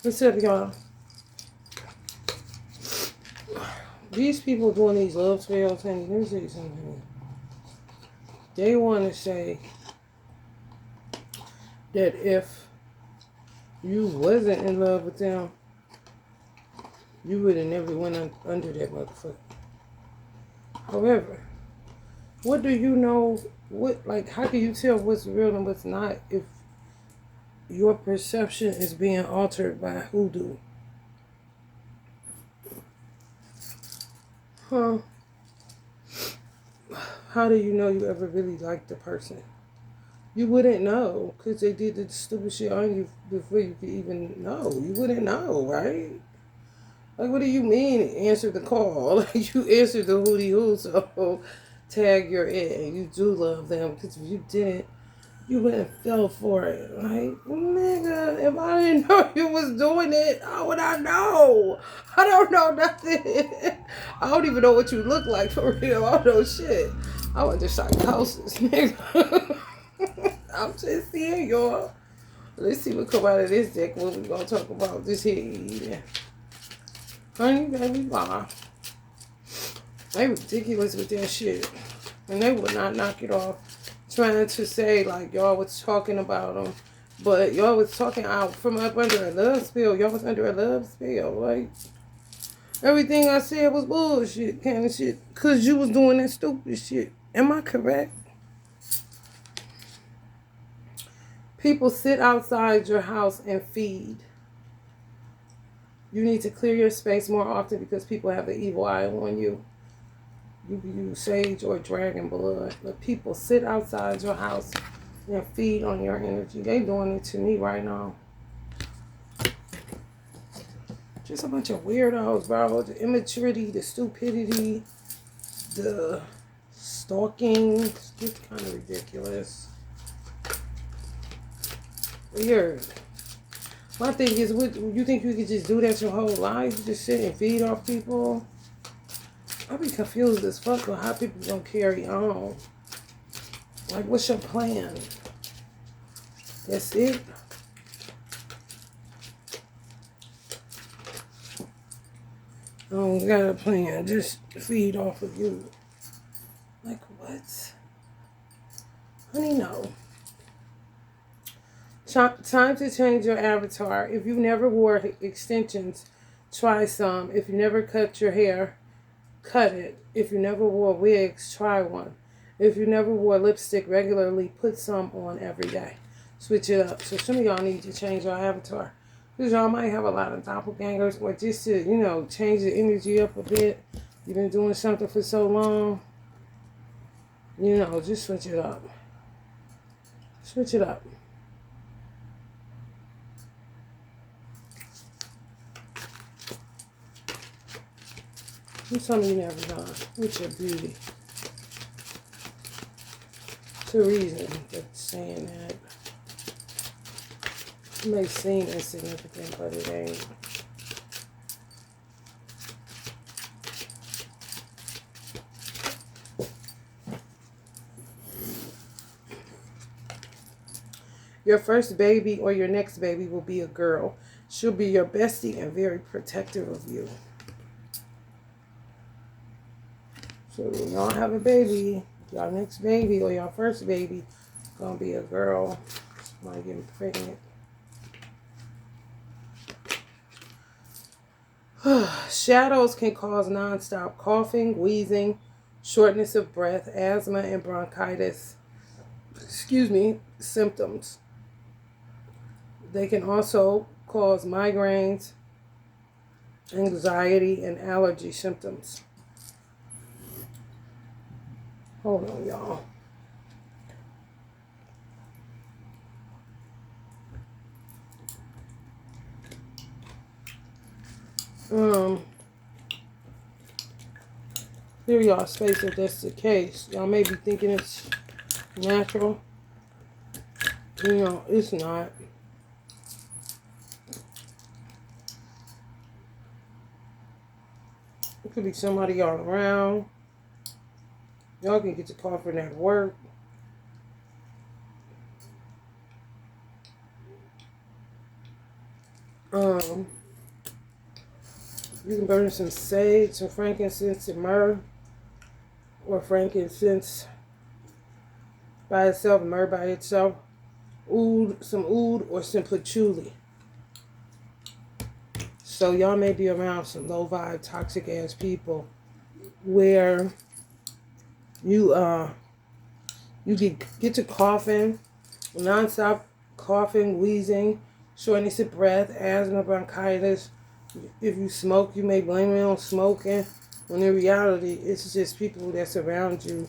What's up, y'all? These people doing these love spells, honey, let me tell you something, honey. They want to say that if you wasn't in love with them, you would have never went under that motherfucker. However, what do you know? How can you tell what's real and what's not if your perception is being altered by hoodoo? Huh? How do you know you ever really liked the person? You wouldn't know because they did the stupid shit on you before you could even know. You wouldn't know, right? Like, what do you mean answer the call? Like, you answered the hootie hoo, so tag you're in. You do love them because if you didn't, you wouldn't fell for it. Like, nigga, if I didn't know you was doing it, how would I know? I don't know nothing. I don't even know what you look like for real. I don't know shit. I went to psychosis, nigga. I'm just saying, y'all. Let's see what come out of this deck when we gonna talk about this here eating. Honey, baby, bye. They ridiculous with that shit. And they would not knock it off. Trying to say, like, y'all was talking about them. But y'all was talking out from up under a love spell. Y'all was under a love spell. Like, everything I said was bullshit kind of shit. Because you was doing that stupid shit. Am I correct? People sit outside your house and feed. You need to clear your space more often because people have the evil eye on you. You can use sage or dragon blood. But people sit outside your house and feed on your energy. They doing it to me right now. Just a bunch of weirdos, bro. The immaturity, the stupidity, the stalking. It's just kind of ridiculous. Weird. My thing is, what, you think you could just do that your whole life? Just sit and feed off people? I be confused as fuck on how people gonna carry on. Like, what's your plan? That's it? I don't got a plan. Just feed off of you. Like, what? Honey, no. Time to change your avatar. If you never wore extensions, try some. If you never cut your hair, cut it. If you never wore wigs, try one. If you never wore lipstick regularly, put some on every day. Switch it up. So some of y'all need to change your avatar. Because y'all might have a lot of doppelgangers, or just to, change the energy up a bit. You've been doing something for so long. Just switch it up. Switch it up. What's something you never done with your beauty? It's a reason that's saying that. It may seem insignificant, but it ain't. Your first baby or your next baby will be a girl. She'll be your bestie and very protective of you. So when y'all have a baby, y'all next baby or y'all first baby gonna be a girl. Might get pregnant. Shadows can cause nonstop coughing, wheezing, shortness of breath, asthma, and bronchitis. Symptoms. They can also cause migraines, anxiety, and allergy symptoms. Hold on, y'all. Here y'all space if that's the case. Y'all may be thinking it's natural. It's not. It could be somebody y'all around. Y'all can get the coughing at work. Um, you can burn some sage, some frankincense, and myrrh, or frankincense by itself, myrrh by itself. Oud, some oud, or some patchouli. So y'all may be around some low vibe, toxic ass people where you get to coughing, nonstop coughing, wheezing, shortness of breath, asthma, bronchitis. If you smoke, you may blame it on smoking. When in reality, it's just people that surround you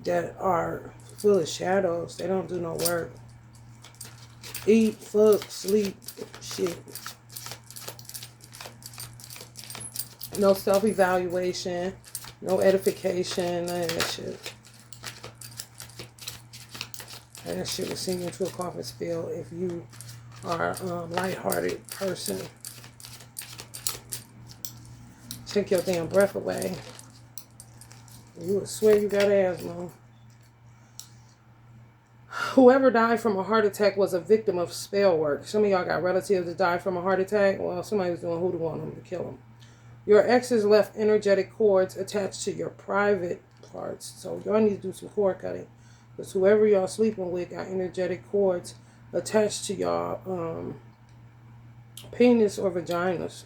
that are full of shadows. They don't do no work. Eat, fuck, sleep, shit. No self-evaluation, no edification, none of that shit. And that shit will send you into a coffin spill if you are a lighthearted person. Take your damn breath away. You would swear you got asthma. Whoever died from a heart attack was a victim of spell work. Some of y'all got relatives that died from a heart attack. Well, somebody was doing hoodoo on them to kill them. Your exes left energetic cords attached to your private parts. So y'all need to do some cord cutting. Because whoever y'all sleeping with got energetic cords attached to y'all penis or vaginas.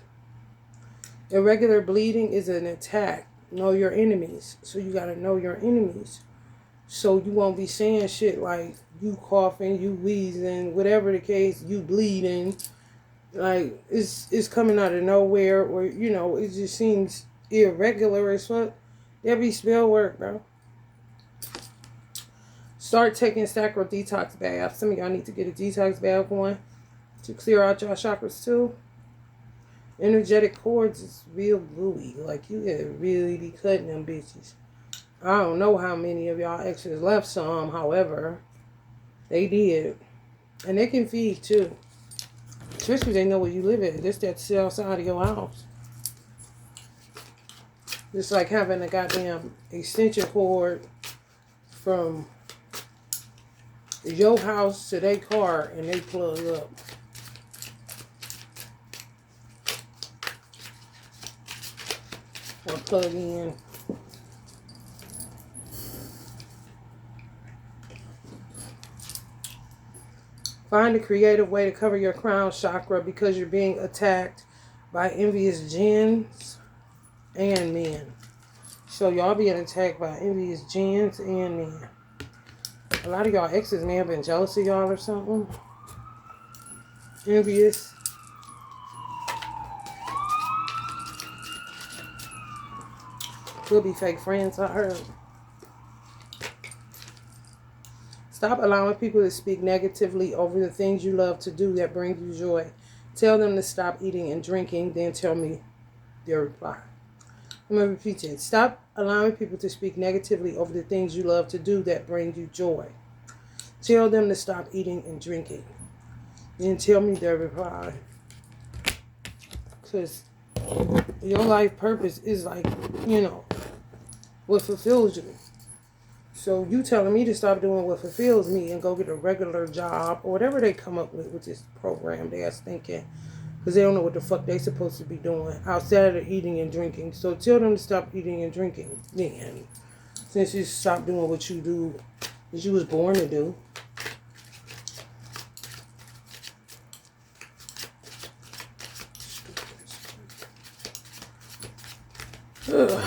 Irregular bleeding is an attack. Know your enemies. So you got to know your enemies. So you won't be saying shit like you coughing, you wheezing, whatever the case, you bleeding. Like, it's coming out of nowhere, or, you know, it just seems irregular as fuck. That be spell work, bro. Start taking sacral detox baths. Some of y'all need to get a detox bath going to clear out your chakras too. Energetic cords is real gluey. Like, you gotta really be cutting them bitches. I don't know how many of y'all exes left some, however, they did. And they can feed too. Especially if they know where you live at. This that sit outside of your house. It's like having a goddamn extension cord from your house to their car and they plug up. Or plug in. Find a creative way to cover your crown chakra because you're being attacked by envious jinns and men. So y'all being attacked by envious jinns and men. A lot of y'all exes may have been jealous of y'all or something. Envious. Could be fake friends, I heard. Stop allowing people to speak negatively over the things you love to do that bring you joy. Tell them to stop eating and drinking, then tell me their reply. I'm going to repeat it. Stop allowing people to speak negatively over the things you love to do that bring you joy. Tell them to stop eating and drinking, then tell me their reply. Because your life purpose is like, you know, what fulfills you. So you telling me to stop doing what fulfills me and go get a regular job or whatever they come up with this program they are thinking. Because they don't know what the fuck they supposed to be doing outside of eating and drinking. So tell them to stop eating and drinking then. Since you stop doing what you do, what you was born to do. Ugh.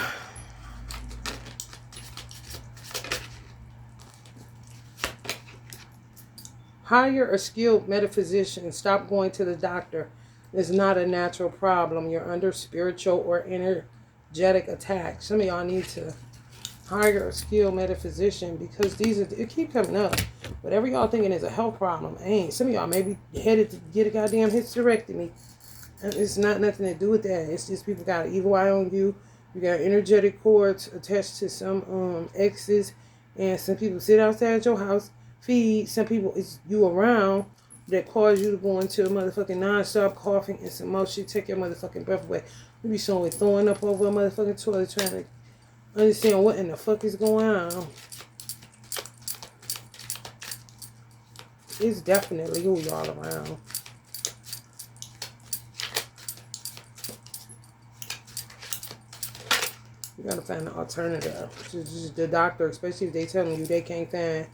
Hire a skilled metaphysician. Stop going to the doctor. It's not a natural problem. You're under spiritual or energetic attack. Some of y'all need to hire a skilled metaphysician because it keep coming up. Whatever y'all thinking is a health problem ain't. Some of y'all may be headed to get a goddamn hysterectomy. And it's not nothing to do with that. It's just people got an evil eye on you. You got energetic cords attached to some exes. And some people sit outside your house. Feed. Some people, it's you around that cause you to go into a motherfucking non-stop coughing and some more shit. Take your motherfucking breath away. You be somewhere throwing up over a motherfucking toilet trying to understand what in the fuck is going on. It's definitely who y'all around. You gotta find an alternative. Just the doctor, especially if they telling you they can't find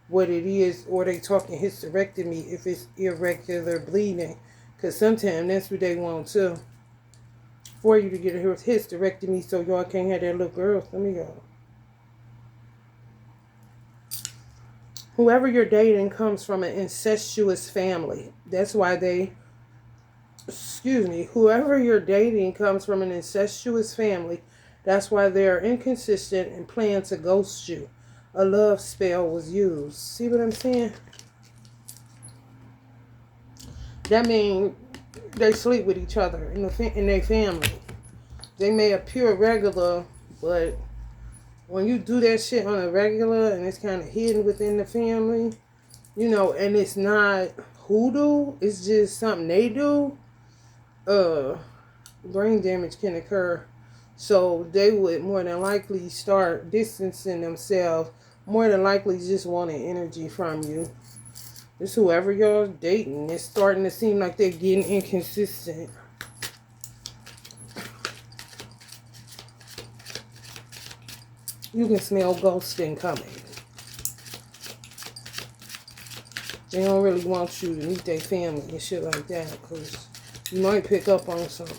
what it is, or they talking hysterectomy if it's irregular bleeding. Because sometimes that's what they want too. For you to get a hysterectomy so y'all can't have that little girl. Some of y'all. Whoever you're dating comes from an incestuous family. That's why whoever you're dating comes from an incestuous family. That's why they're inconsistent and plan to ghost you. A love spell was used. See what I'm saying? That means they sleep with each other in their family. They may appear regular, but when you do that shit on a regular and it's kind of hidden within the family, and it's not hoodoo, it's just something they do, brain damage can occur. So they would more than likely start distancing themselves, more than likely just wanting energy from you. It's whoever you're dating. It's starting to seem like they're getting inconsistent. You can smell ghosting coming. They don't really want you to meet their family and shit like that, because you might pick up on something.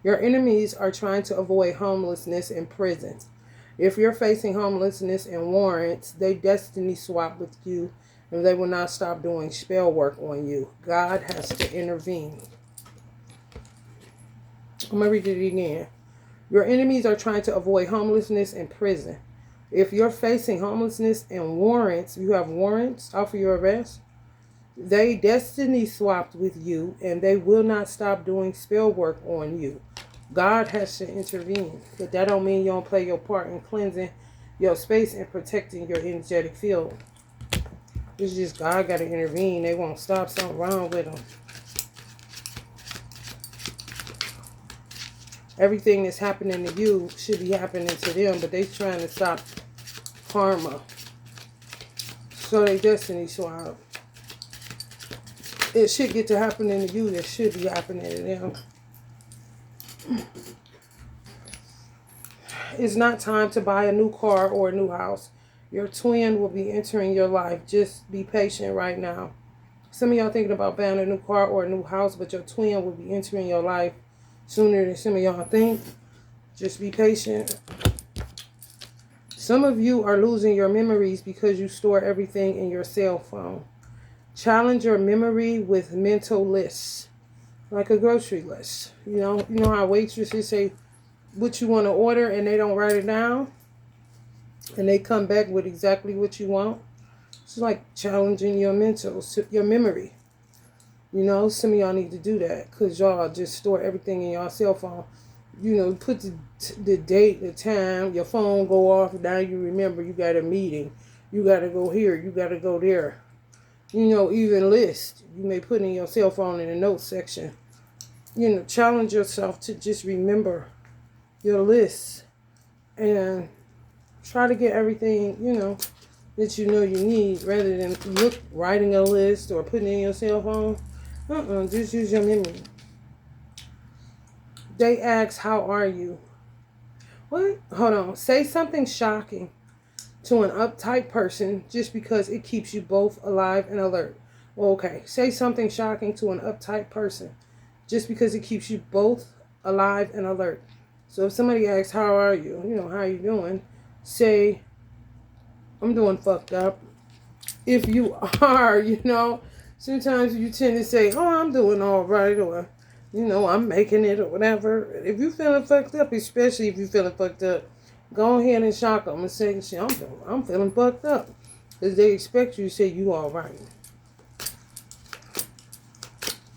Your enemies are trying to avoid homelessness and prison. If you're facing homelessness and warrants, they destiny swap with you, and they will not stop doing spell work on you. God has to intervene. I'm going to read it again. Your enemies are trying to avoid homelessness and prison. If you're facing homelessness and warrants, you have warrants out for your arrest, they destiny swapped with you, and they will not stop doing spell work on you. God has to intervene. But that don't mean you don't play your part in cleansing your space and protecting your energetic field. It's just God got to intervene. They won't stop something wrong with them. Everything that's happening to you should be happening to them, but they trying to stop karma. So they destiny swap. It should get to happening to you that should be happening to them. It's not time to buy a new car or a new house. Your twin will be entering your life. Just be patient right now. Some of y'all thinking about buying a new car or a new house, but your twin will be entering your life sooner than some of y'all think. Just be patient. Some of you are losing your memories because you store everything in your cell phone. Challenge your memory with mental lists, like a grocery list. You know how waitresses say what you want to order and they don't write it down, and they come back with exactly what you want. It's like challenging your memory. Some of y'all need to do that, because y'all just store everything in your cell phone. Put the date, the time, your phone go off, now you remember you got a meeting. You got to go here, you got to go there. Even list. You may put in your cell phone in the notes section. Challenge yourself to just remember your list. And try to get everything, that you need, rather than writing a list or putting it in your cell phone. Just use your memory. They ask, how are you? What? Hold on. Say something shocking to an uptight person just because it keeps you both alive and alert. Well, okay. Say something shocking to an uptight person just because it keeps you both alive and alert. So if somebody asks, how are you? How you doing? Say, I'm doing fucked up. If you are, sometimes you tend to say, oh, I'm doing all right, or, I'm making it, or whatever. If you feeling fucked up, especially if you feeling fucked up, go ahead and shock them and say, I'm feeling fucked up. Because they expect you to say you all right.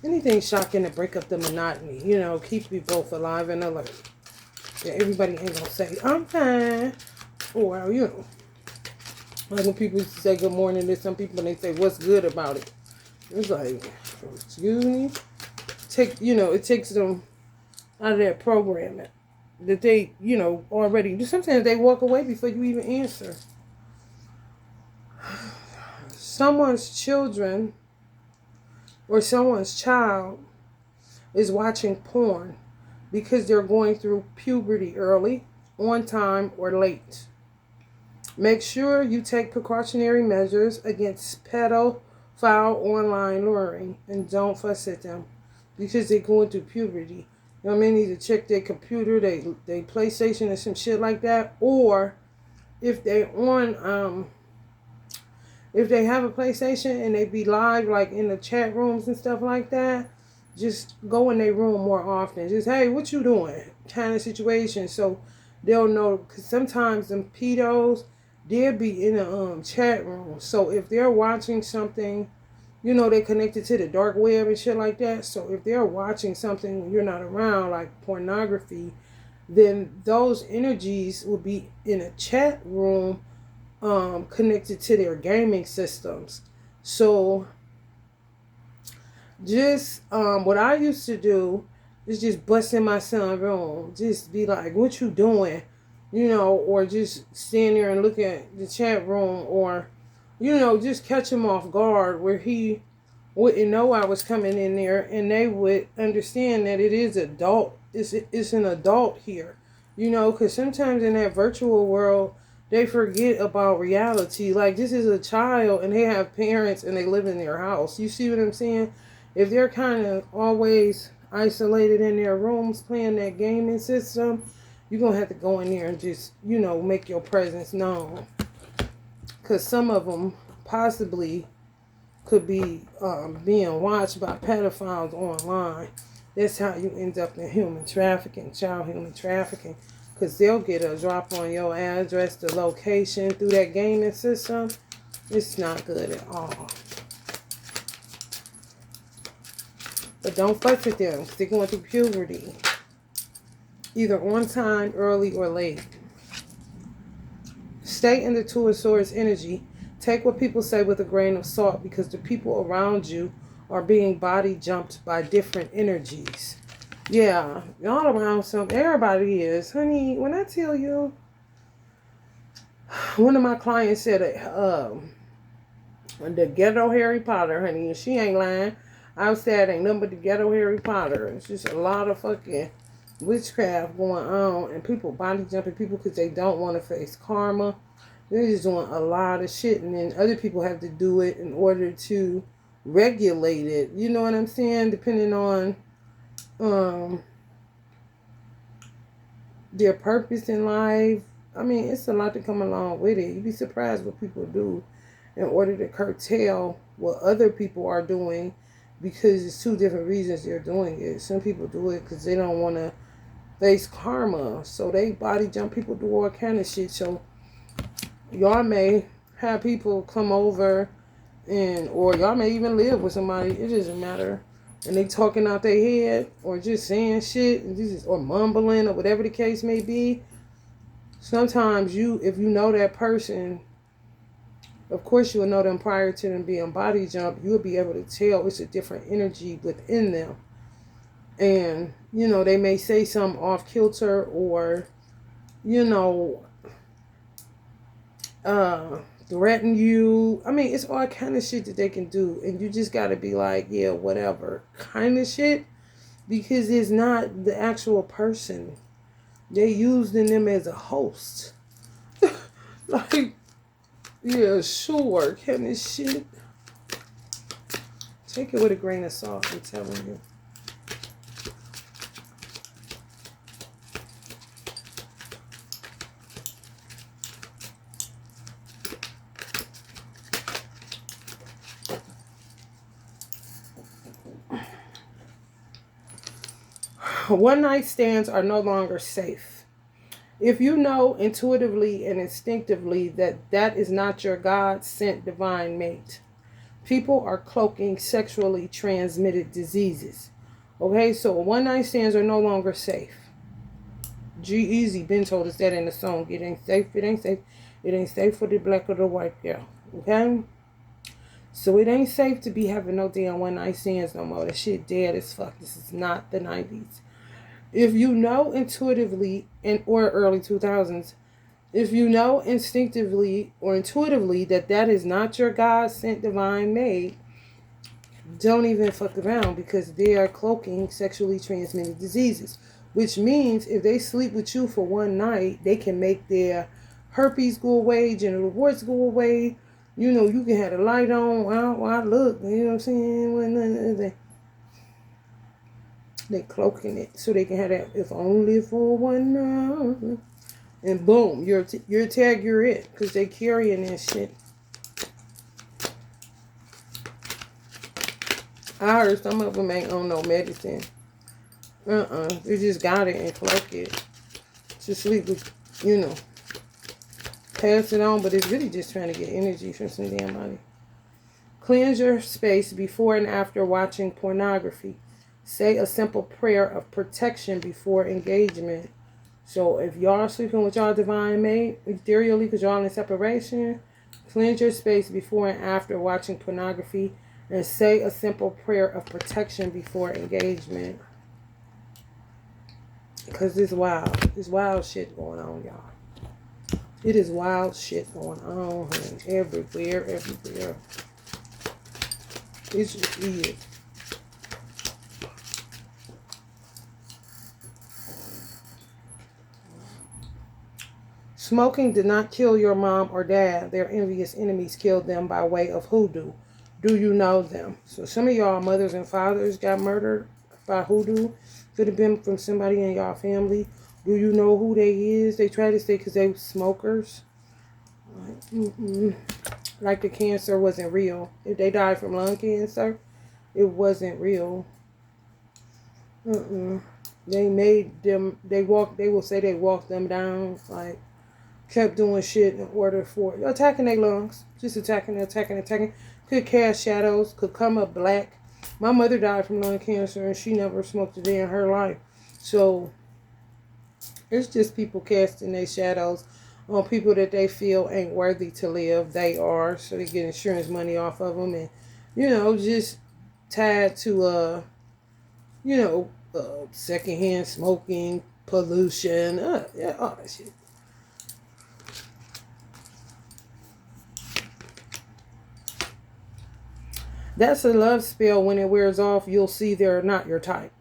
Anything shocking to break up the monotony, keep you both alive and alert. Yeah, everybody ain't gonna say, I'm fine. Or, like when people used to say good morning to some people and they say, what's good about it? It's like, excuse me? It takes them out of that programming that they, already, sometimes they walk away before you even answer. Someone's children or someone's child is watching porn because they're going through puberty early, on time, or late. Make sure you take precautionary measures against pedophile online luring and don't fuss at them because they're going through puberty. You know what I mean? Need to check their computer, they PlayStation or some shit like that. Or if they on if they have a PlayStation and they be live like in the chat rooms and stuff like that, just go in their room more often. Just, hey, what you doing? Kind of situation. So they'll know, because sometimes them pedos, they'll be in a chat room. So if they're watching something, you know, they connected to the dark web and shit like that. So if they're watching something when you're not around, like pornography, then those energies will be in a chat room connected to their gaming systems. So just what I used to do is just bust in my son's room. Just be like, what you doing? You know, or just stand there and look at the chat room, or, you know, just catch him off guard where he wouldn't know I was coming in there, and they would understand that it is adult. It's an adult here, you know, because sometimes in that virtual world, they forget about reality. Like, this is a child and they have parents and they live in their house. You see what I'm saying? If they're kind of always isolated in their rooms playing that gaming system, you're going to have to go in there and just, you know, make your presence known. Because some of them possibly could be being watched by pedophiles online. That's how you end up in human trafficking, child human trafficking. Because they'll get a drop on your address, the location through that gaming system. It's not good at all. But don't fuss with them. They're going through puberty. Either on time, early, or late. Stay in the Two of Swords energy. Take what people say with a grain of salt, because the people around you are being body jumped by different energies. Yeah, y'all around some, everybody is. Honey, when I tell you, one of my clients said the ghetto Harry Potter, honey, and she ain't lying. Outside ain't nothing but the ghetto Harry Potter. It's just a lot of fucking witchcraft going on, and people body jumping people because they don't want to face karma. They're just doing a lot of shit, and then other people have to do it in order to regulate it. You know what I'm saying? Depending on their purpose in life. I mean, it's a lot to come along with it. You'd be surprised what people do in order to curtail what other people are doing, because it's two different reasons they're doing it. Some people do it because they don't want to face karma, so they body jump people, do all kind of shit. So y'all may have people come over, or y'all may even live with somebody. It doesn't matter. And they talking out their head, or just saying shit, or mumbling, or whatever the case may be. Sometimes if you know that person, of course you'll know them prior to them being body jumped. You'll be able to tell it's a different energy within them. And, you know, they may say something off kilter, or, you know, threaten you. I mean, it's all kind of shit that they can do, and you just got to be like, yeah, whatever kind of shit, because it's not the actual person. They using them as a host. Like, yeah, sure, kind of shit. Take it with a grain of salt, I'm telling you. One night stands are no longer safe. If you know intuitively and instinctively that that is not your God-sent divine mate, people are cloaking sexually transmitted diseases. Okay, so one night stands are no longer safe. G-Eazy been told us that in the song. It ain't safe, it ain't safe. It ain't safe for the black or the white girl. Okay? So it ain't safe to be having no damn one night stands no more. That shit dead as fuck. This is not the 90s. If you know intuitively, or early 2000s, if you know instinctively or intuitively that that is not your God-sent divine mate, don't even fuck around because they are cloaking sexually transmitted diseases. Which means if they sleep with you for one night, they can make their herpes go away, genital warts go away. You know, you can have the light on. Wow, look, you know what I'm saying? They cloaking it so they can have that if only for one night. And boom, you're tag, you're it. Because they carrying that shit. I heard some of them ain't on no medicine. They just got it and cloak it. To sleep with, you know. Pass it on, but it's really just trying to get energy from some damn body. Cleanse your space before and after watching pornography. Say a simple prayer of protection before engagement. So if y'all sleeping with y'all divine mate, ethereally, because y'all in separation, cleanse your space before and after watching pornography and say a simple prayer of protection before engagement. Because it's wild. There's wild shit going on, y'all. It is wild shit going on, honey. Everywhere. It's just weird. Smoking did not kill your mom or dad. Their envious enemies killed them by way of hoodoo. Do you know them? So some of y'all mothers and fathers got murdered by hoodoo. Could have been from somebody in y'all family. Do you know who they is? They try to say because they smokers. Like the cancer wasn't real. If they died from lung cancer, it wasn't real. They made them. They will say they walked them down. Like kept doing shit in order for attacking their lungs. Just attacking. Could cast shadows. Could come up black. My mother died from lung cancer and she never smoked a day in her life. So it's just people casting their shadows on people that they feel ain't worthy to live. They are. So they get insurance money off of them and, you know, just tied to, secondhand smoking, pollution, all that shit. That's a love spell. When it wears off, you'll see they're not your type.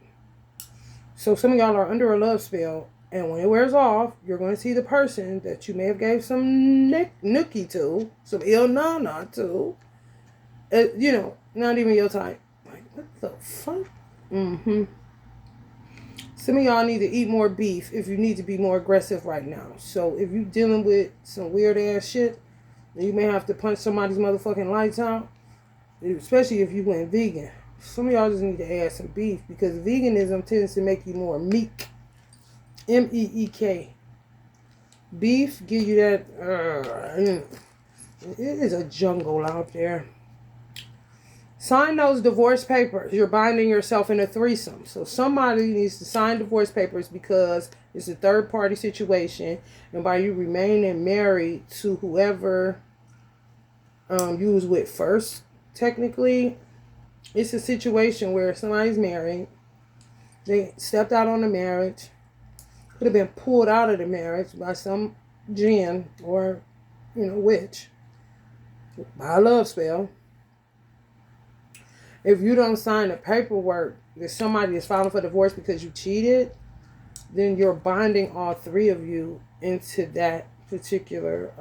So some of y'all are under a love spell, and when it wears off, you're going to see the person that you may have gave some nookie to, some ill nana to, not even your type. Like, what the fuck? Some of y'all need to eat more beef if you need to be more aggressive right now. So if you're dealing with some weird ass shit, you may have to punch somebody's motherfucking lights out. Especially if you went vegan. Some of y'all just need to add some beef because veganism tends to make you more meek. MEEK. Beef give you that. It is a jungle out there. Sign those divorce papers. You're binding yourself in a threesome. So somebody needs to sign divorce papers because it's a third party situation. And by you remaining married to whoever you was with first, technically, it's a situation where somebody's married. They stepped out on the marriage. Could have been pulled out of the marriage by some jinn or, witch. By a love spell. If you don't sign the paperwork that somebody is filing for divorce because you cheated, then you're binding all three of you into that particular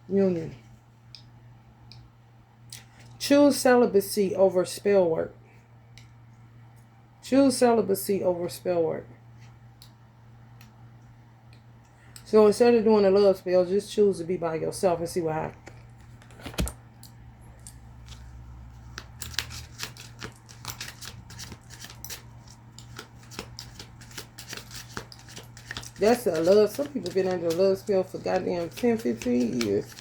union. Choose celibacy over spell work. Choose celibacy over spell work. So instead of doing a love spell, just choose to be by yourself and see what happens. That's a love. Some people been under a love spell for goddamn 10, 15 years.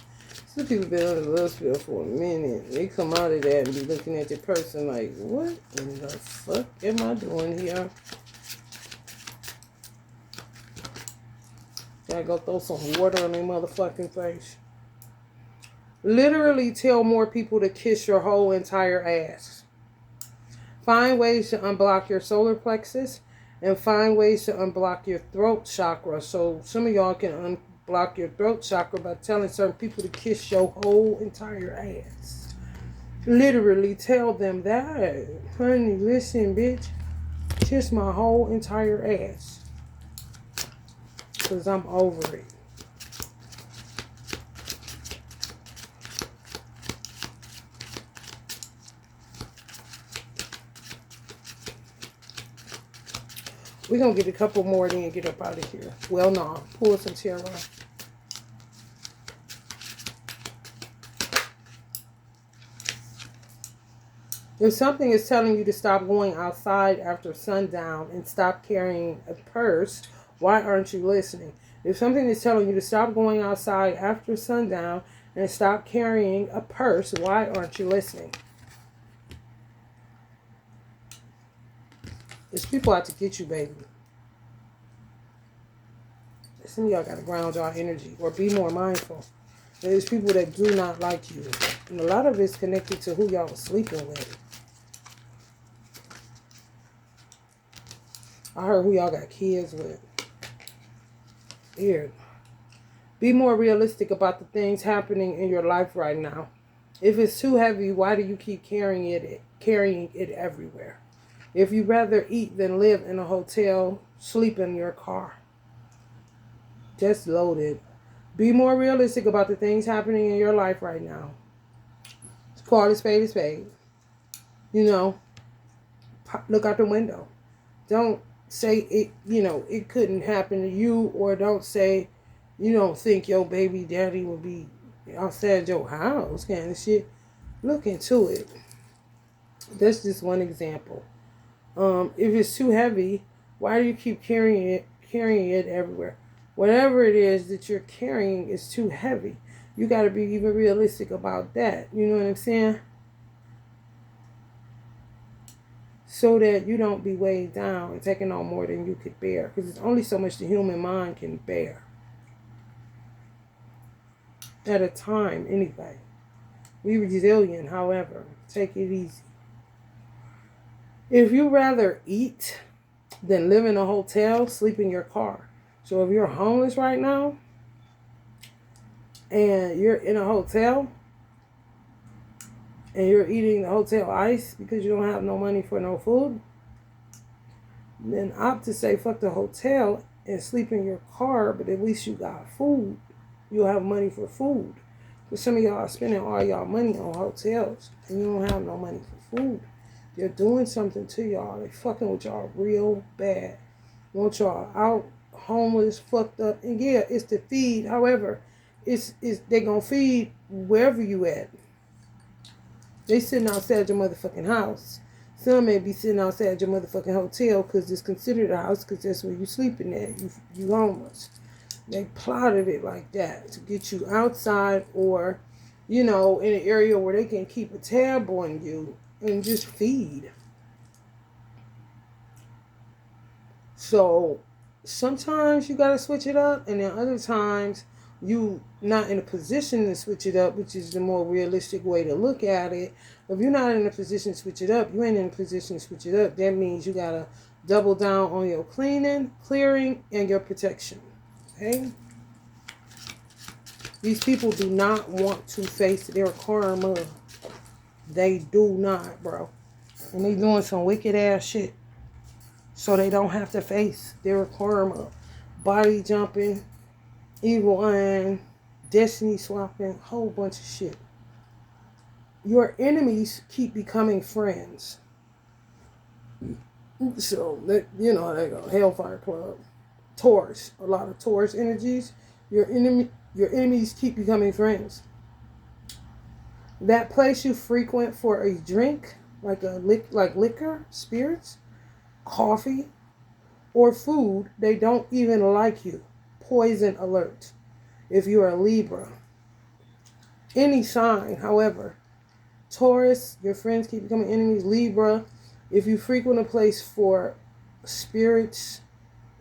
Some people been under a love spell for a minute. They come out of that and be looking at the person like, what in the fuck am I doing here? Gotta go throw some water on their motherfucking face. Literally tell more people to kiss your whole entire ass. Find ways to unblock your solar plexus. And find ways to unblock your throat chakra. So some of y'all can block your throat chakra by telling certain people to kiss your whole entire ass. Literally tell them that. Honey, listen, bitch. Kiss my whole entire ass. Because I'm over it. We're going to get a couple more then and get up out of here. Well, no. Pull some tarot. If something is telling you to stop going outside after sundown and stop carrying a purse, why aren't you listening? If something is telling you to stop going outside after sundown and stop carrying a purse, why aren't you listening? There's people out to get you, baby. Some of y'all got to ground y'all energy or be more mindful. There's people that do not like you. And a lot of it's connected to who y'all was sleeping with. I heard who y'all got kids with. Weird. Be more realistic about the things happening in your life right now. If it's too heavy, why do you keep carrying it everywhere? If you'd rather eat than live in a hotel, sleep in your car. Just loaded. Be more realistic about the things happening in your life right now. Call a spade a spade. You know, look out the window. Don't say it, it couldn't happen to you, or don't say you don't think your baby daddy will be outside your house kind of shit. Look into it. That's just one example. If it's too heavy, why do you keep carrying it everywhere? Whatever it is that you're carrying is too heavy. You got to be even realistic about that. You know what I'm saying? So that you don't be weighed down and taking on more than you could bear. Because it's only so much the human mind can bear. At a time, anyway. Be resilient, however. Take it easy. If you rather eat than live in a hotel, sleep in your car. So if you're homeless right now and you're in a hotel and you're eating the hotel ice because you don't have no money for no food, then opt to say fuck the hotel and sleep in your car, but at least you got food. You'll have money for food. But some of y'all are spending all y'all money on hotels and you don't have no money for food. They're doing something to y'all. They fucking with y'all real bad. Want y'all out homeless, fucked up. And yeah, it's to feed. However, it's they gonna feed wherever you at. They sitting outside your motherfucking house. Some may be sitting outside your motherfucking hotel because it's considered a house because that's where you sleeping at. You homeless. They plotted it like that to get you outside or, in an area where they can keep a tab on you and just feed. So sometimes you got to switch it up, and then other times you not in a position to switch it up, which is the more realistic way to look at it. If you're not in a position to switch it up, you ain't in a position to switch it up. That means you got to double down on your cleaning, clearing, and your protection. Okay? These people do not want to face their karma. They do not, bro. And they doing some wicked ass shit. So they don't have to face their karma. Body jumping, evil eyeing, destiny swapping, whole bunch of shit. Your enemies keep becoming friends. So, they go. Hellfire Club. Taurus. A lot of Taurus energies. Your enemies keep becoming friends. That place you frequent for a drink, like liquor, spirits, coffee, or food, they don't even like you. Poison alert. If you're a Libra. Any sign, however. Taurus, your friends keep becoming enemies. Libra, if you frequent a place for spirits,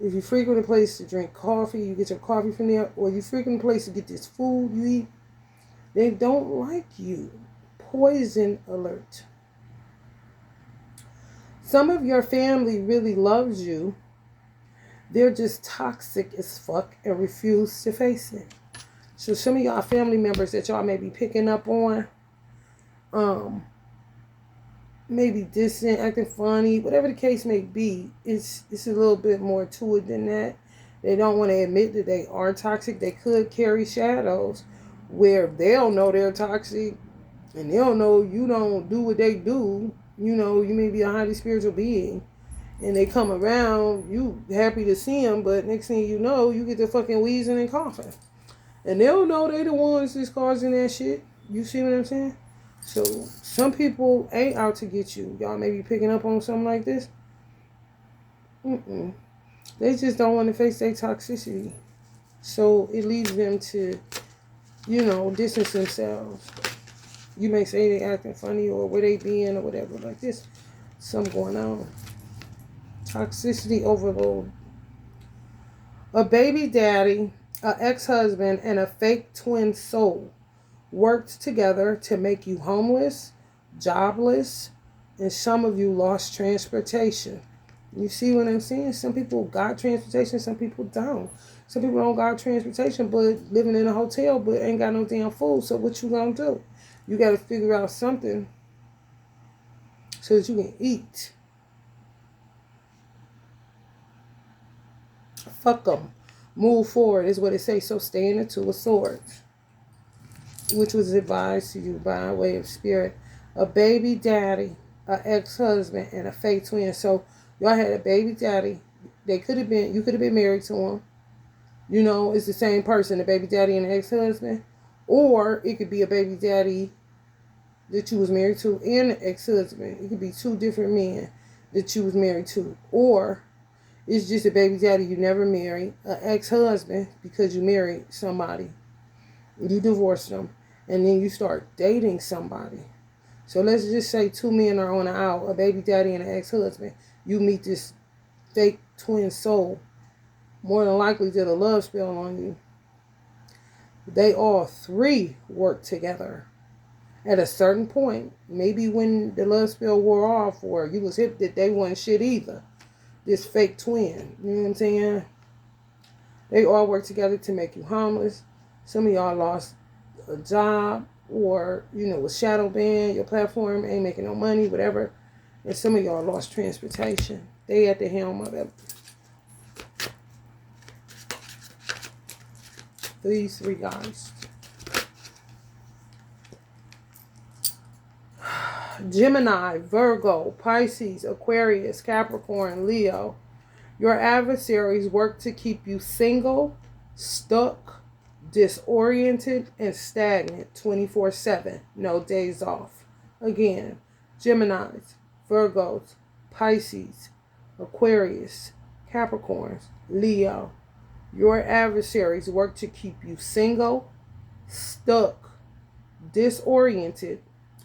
if you frequent a place to drink coffee, you get your coffee from there, or you frequent a place to get this food you eat, they don't like you. Poison alert. Some of your family really loves you, They're just toxic as fuck and refuse to face it. So some of y'all family members that y'all may be picking up on, maybe distant, acting funny, whatever the case may be, it's a little bit more to it than that. They don't want to admit that they are toxic. They could carry shadows where they'll know they're toxic and they'll know you don't do what they do. You know, you may be a highly spiritual being and they come around, you happy to see them, but next thing you know, you get the fucking wheezing and coughing. And they'll know they the ones that's causing that shit. You see what I'm saying? So some people ain't out to get you. Y'all may be picking up on something like this. They just don't want to face their toxicity. So it leads them to, distance themselves. You may say they acting funny or where they being or whatever like this. Something going on. Toxicity overload. A baby daddy, an ex-husband, and a fake twin soul worked together to make you homeless, jobless, and some of you lost transportation. You see what I'm saying? Some people got transportation, some people don't. Some people don't got transportation, but living in a hotel, but ain't got no damn food. So what you gonna do? You got to figure out something so that you can eat. Fuck them. Move forward is what it says. So stay in the Two of Swords, which was advised to you by way of spirit. A baby daddy, an ex-husband, and a fake twin. So y'all had a baby daddy. You could have been married to him. It's the same person, a baby daddy and an ex-husband. Or it could be a baby daddy that you was married to and an ex-husband. It could be two different men that you was married to. Or it's just a baby daddy you never married, an ex-husband because you married somebody. You divorced them, and then you start dating somebody. So let's just say two men are on an aisle, a baby daddy and an ex-husband. You meet this fake twin soul. More than likely did a love spell on you. They all three work together. At a certain point, maybe when the love spell wore off or you was hip that they wasn't shit either. This fake twin, you know what I'm saying? They all work together to make you homeless. Some of y'all lost a job or, was shadow banned. Your platform ain't making no money, whatever. And some of y'all lost transportation. They at the helm of it. These three guys. Gemini, Virgo, Pisces, Aquarius, Capricorn, Leo. Your adversaries work to keep you single, stuck, disoriented, and stagnant 24/7. No days off. Again, Geminis, Virgos, Pisces, Aquarius, Capricorns, Leo. Your adversaries work to keep you single, stuck, disoriented,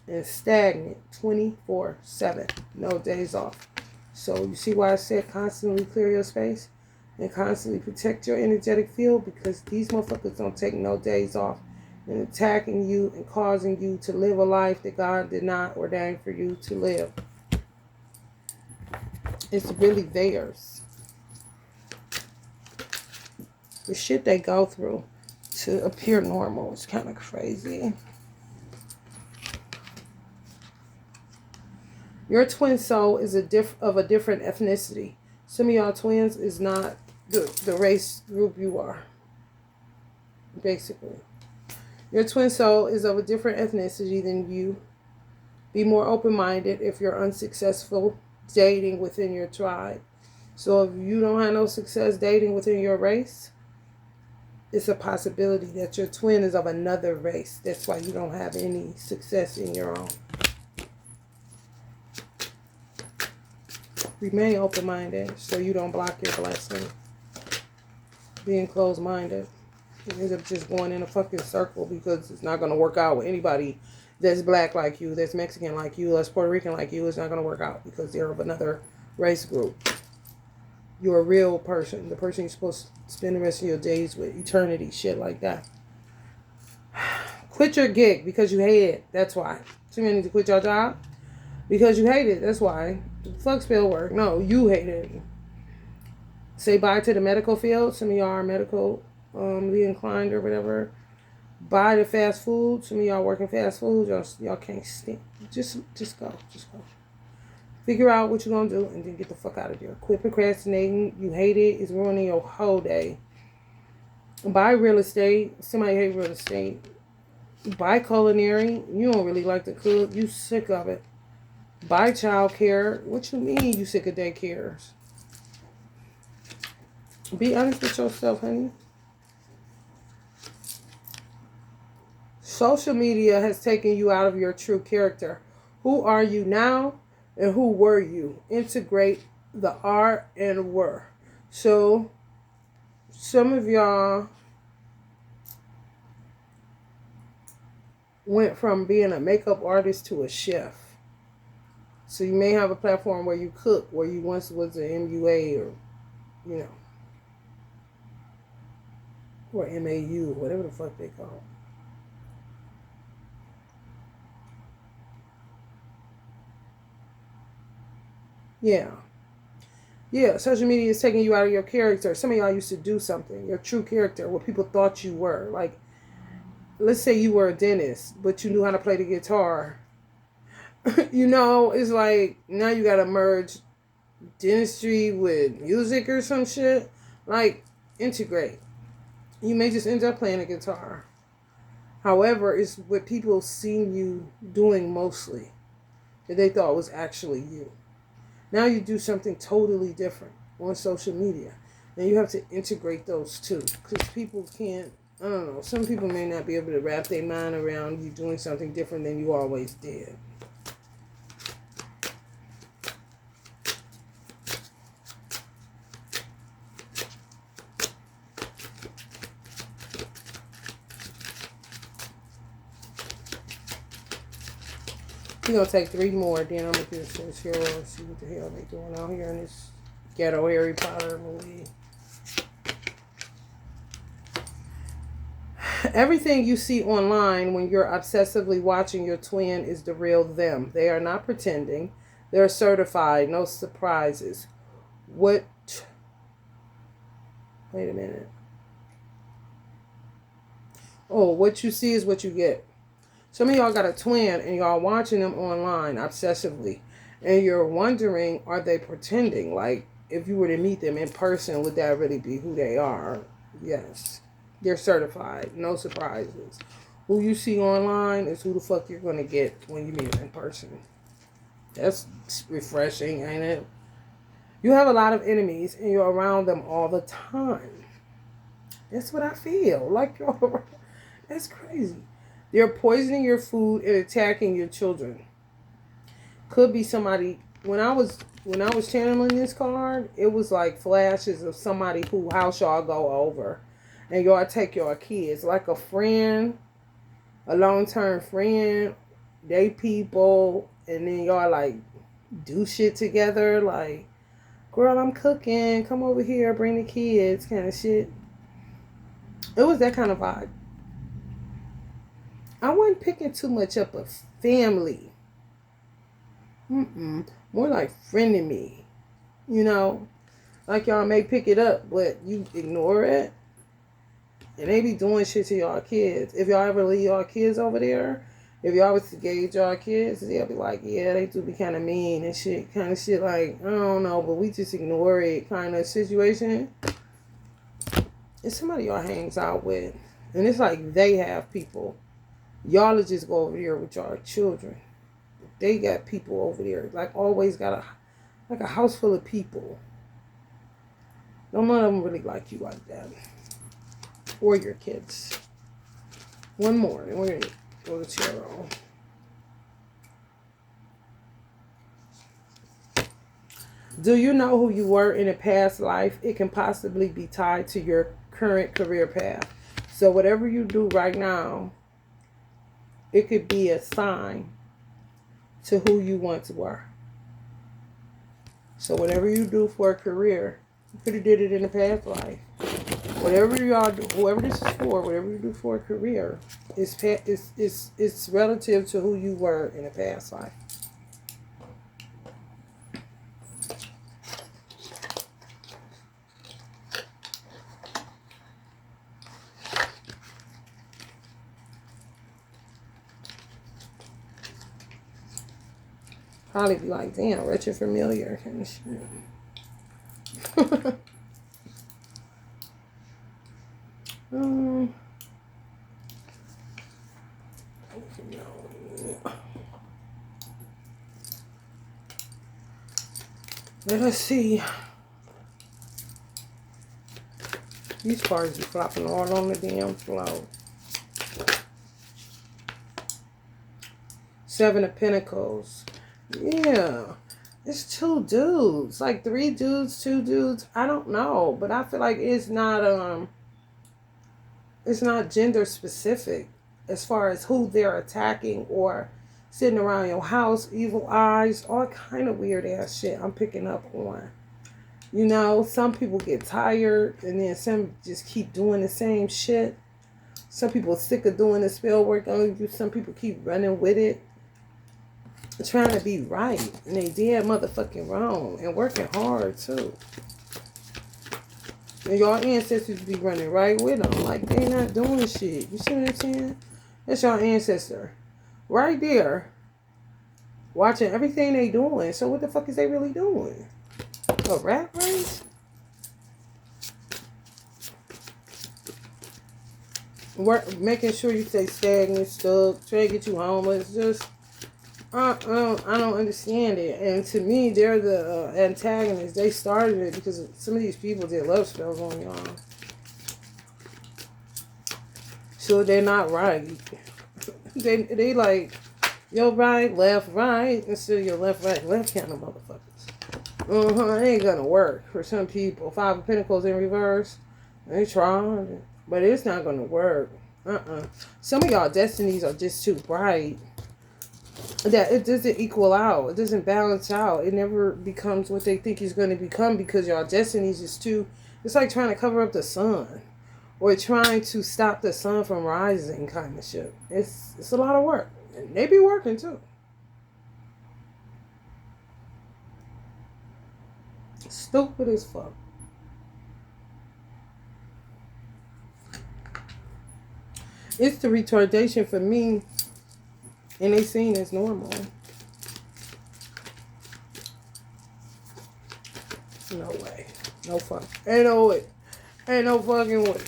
and stagnant 24/7. No days off. So you see why I said constantly clear your space and constantly protect your energetic field, because these motherfuckers don't take no days off in attacking you and causing you to live a life that God did not ordain for you to live. It's really theirs. The shit they go through to appear normal is kind of crazy. Your twin soul is of a different ethnicity. Some of y'all twins is not the race group you are. Basically. Your twin soul is of a different ethnicity than you. Be more open-minded if you're unsuccessful dating within your tribe. So if you don't have no success dating within your race, it's a possibility that your twin is of another race. That's why you don't have any success in your own. Remain open-minded so you don't block your blessing. Being closed-minded. You end up just going in a fucking circle because it's not going to work out with anybody that's black like you, that's Mexican like you, that's Puerto Rican like you. It's not going to work out because they're of another race group. You're a real person. The person you're supposed to spend the rest of your days with. Eternity. Shit like that. Quit your gig because you hate it. That's why. So you need to quit your job because you hate it. That's why. The fuck spell work. No, you hate it. say bye to the medical field. Some of y'all are medical inclined or whatever. Buy the fast food. Some of y'all working fast food. Y'all can't stand. Just go. Just go. Figure out what you're gonna do and then get the fuck out of there. Quit procrastinating. You hate it. It's ruining your whole day. Buy real estate. Somebody hate real estate. Buy culinary. You don't really like to cook. You sick of it. Buy child care. What you mean you sick of daycares? Be honest with yourself, honey. Social media has taken you out of your true character. Who are you now and who were you? Integrate the are and were. So, some of y'all went from being a makeup artist to a chef. So you may have a platform where you cook, where you once was an MUA or, you know, or MAU, whatever the fuck they call it. Yeah, social media is taking you out of your character. Some of y'all used to do something, your true character, what people thought you were. Like, let's say you were a dentist, but you knew how to play the guitar. You know, it's like now you got to merge dentistry with music or some shit. Like, integrate. You may just end up playing a guitar. However, it's what people seen you doing mostly that they thought was actually you. Now you do something totally different on social media. And you have to integrate those two. Because people can't, I don't know, some people may not be able to wrap their mind around you doing something different than you always did. We're going to take 3 more, then I'm going to do this here and see what the hell they doing out here in this ghetto Harry Potter movie. Everything you see online when you're obsessively watching your twin is the real them. They are not pretending. They're certified. No surprises. Wait a minute. Oh, what you see is what you get. Some of y'all got a twin and y'all watching them online obsessively. And you're wondering, are they pretending? Like, if you were to meet them in person, would that really be who they are? Yes. They're certified. No surprises. Who you see online is who the fuck you're going to get when you meet them in person. That's refreshing, ain't it? You have a lot of enemies and you're around them all the time. That's what I feel. Like, you're around. That's crazy. They're poisoning your food and attacking your children. Could be somebody. When I was channeling this card, it was like flashes of somebody who house y'all go over, and y'all take your kids, like a friend, a long-term friend. They people, and then y'all like do shit together. Like, girl, I'm cooking. Come over here, bring the kids, kind of shit. It was that kind of vibe. I wasn't picking too much up a family. More like frenemy. You know? Like y'all may pick it up, but you ignore it. And they be doing shit to y'all kids. If y'all ever leave y'all kids over there, if y'all was to gauge y'all kids, they'll be like, yeah, they do be kind of mean and shit. Kind of shit like, I don't know, but we just ignore it kind of situation. It's somebody y'all hangs out with. And it's like they have people. Y'all will just go over there with y'all children. They got people over there. Like, always got a house full of people. None of them really like you like that. Or your kids. One more. And we're going to go to tarot. Do you know who you were in a past life? It can possibly be tied to your current career path. So whatever you do right now, it could be a sign to who you once were. So whatever you do for a career, you could have did it in a past life. Whatever y'all do, whoever this is for, whatever you do for a career, it's relative to who you were in a past life. Probably be like, damn, wretched familiar kind of shit. Let us see. These cards be flopping all on the damn floor. Seven of Pentacles. Yeah. It's two dudes. Like 3 dudes, 2 dudes. I don't know. But I feel like it's not gender specific as far as who they're attacking or sitting around your house, evil eyes, all kind of weird ass shit I'm picking up on. You know, some people get tired and then some just keep doing the same shit. Some people are sick of doing the spell work on you. Some people keep running with it, trying to be right. And they dead motherfucking wrong and working hard too. And your ancestors be running right with them. Like they not doing shit. You see what I'm saying? That's your ancestor. Right there. Watching everything they doing. So what the fuck is they really doing? A rat race? Making sure you stay stagnant, stuck, trying to get you homeless. Just, I don't understand it. And to me, they're the antagonists. They started it because some of these people did love spells on y'all. So they're not right. They like, your right, right, instead of your left, right, left kind of motherfuckers. It ain't gonna work for some people. 5 of Pentacles in reverse. They tried, but it's not gonna work. Some of y'all destinies are just too bright that it doesn't equal out. It doesn't balance out. It never becomes what they think it's gonna become because y'all destinies is too. It's like trying to cover up the sun or trying to stop the sun from rising, kind of shit. It's a lot of work, and they be working too. Stupid as fuck. It's the retardation for me, and they seen as normal. No way. No fuck. Ain't no way. Ain't no fucking way.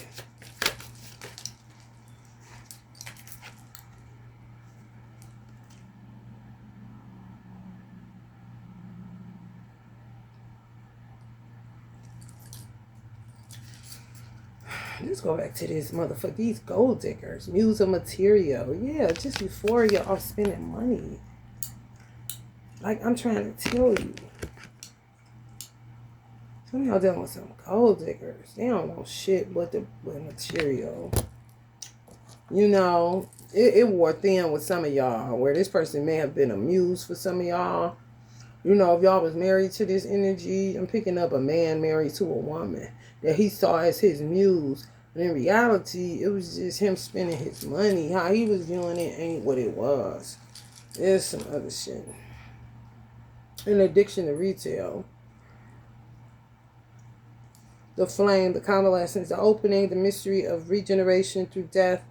Let's go back to this motherfucker. These gold diggers. Muse of material. Yeah, just before you're off spending money. Like I'm trying to tell you. Some of y'all dealing with some gold diggers. They don't know shit but the material. You know, it wore thin with some of y'all. Where this person may have been a muse for some of y'all. You know, if y'all was married to this energy, I'm picking up a man married to a woman that he saw as his muse. But in reality, it was just him spending his money. How he was viewing it ain't what it was. There's some other shit. An addiction to retail. The flame, the convalescence, the opening, the mystery of regeneration through death.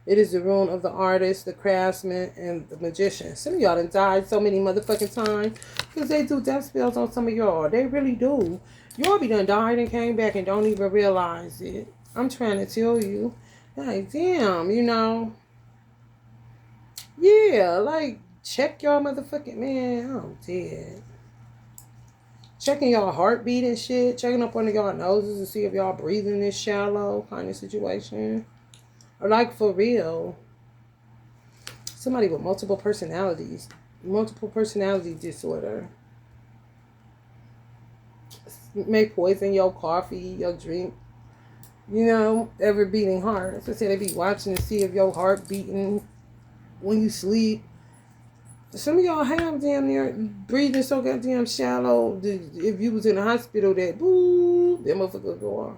It is the ruin of the artist, the craftsman, and the magician. Some of y'all done died so many motherfucking times because they do death spells on some of y'all. They really do. Y'all be done died and came back and don't even realize it. I'm trying to tell you. Like, damn, you know. Yeah, like, check y'all motherfucking, man, I'm dead. Checking y'all heartbeat and shit. Checking up under y'all noses to see if y'all breathing this shallow kind of situation. Or like for real. Somebody with multiple personalities. Multiple personality disorder. May poison your coffee, your drink. You know, ever beating heart. As I said, they be watching to see if your heart beating when you sleep. Some of y'all have damn near breathing so goddamn shallow. If you was in the hospital, that boo, that motherfucker go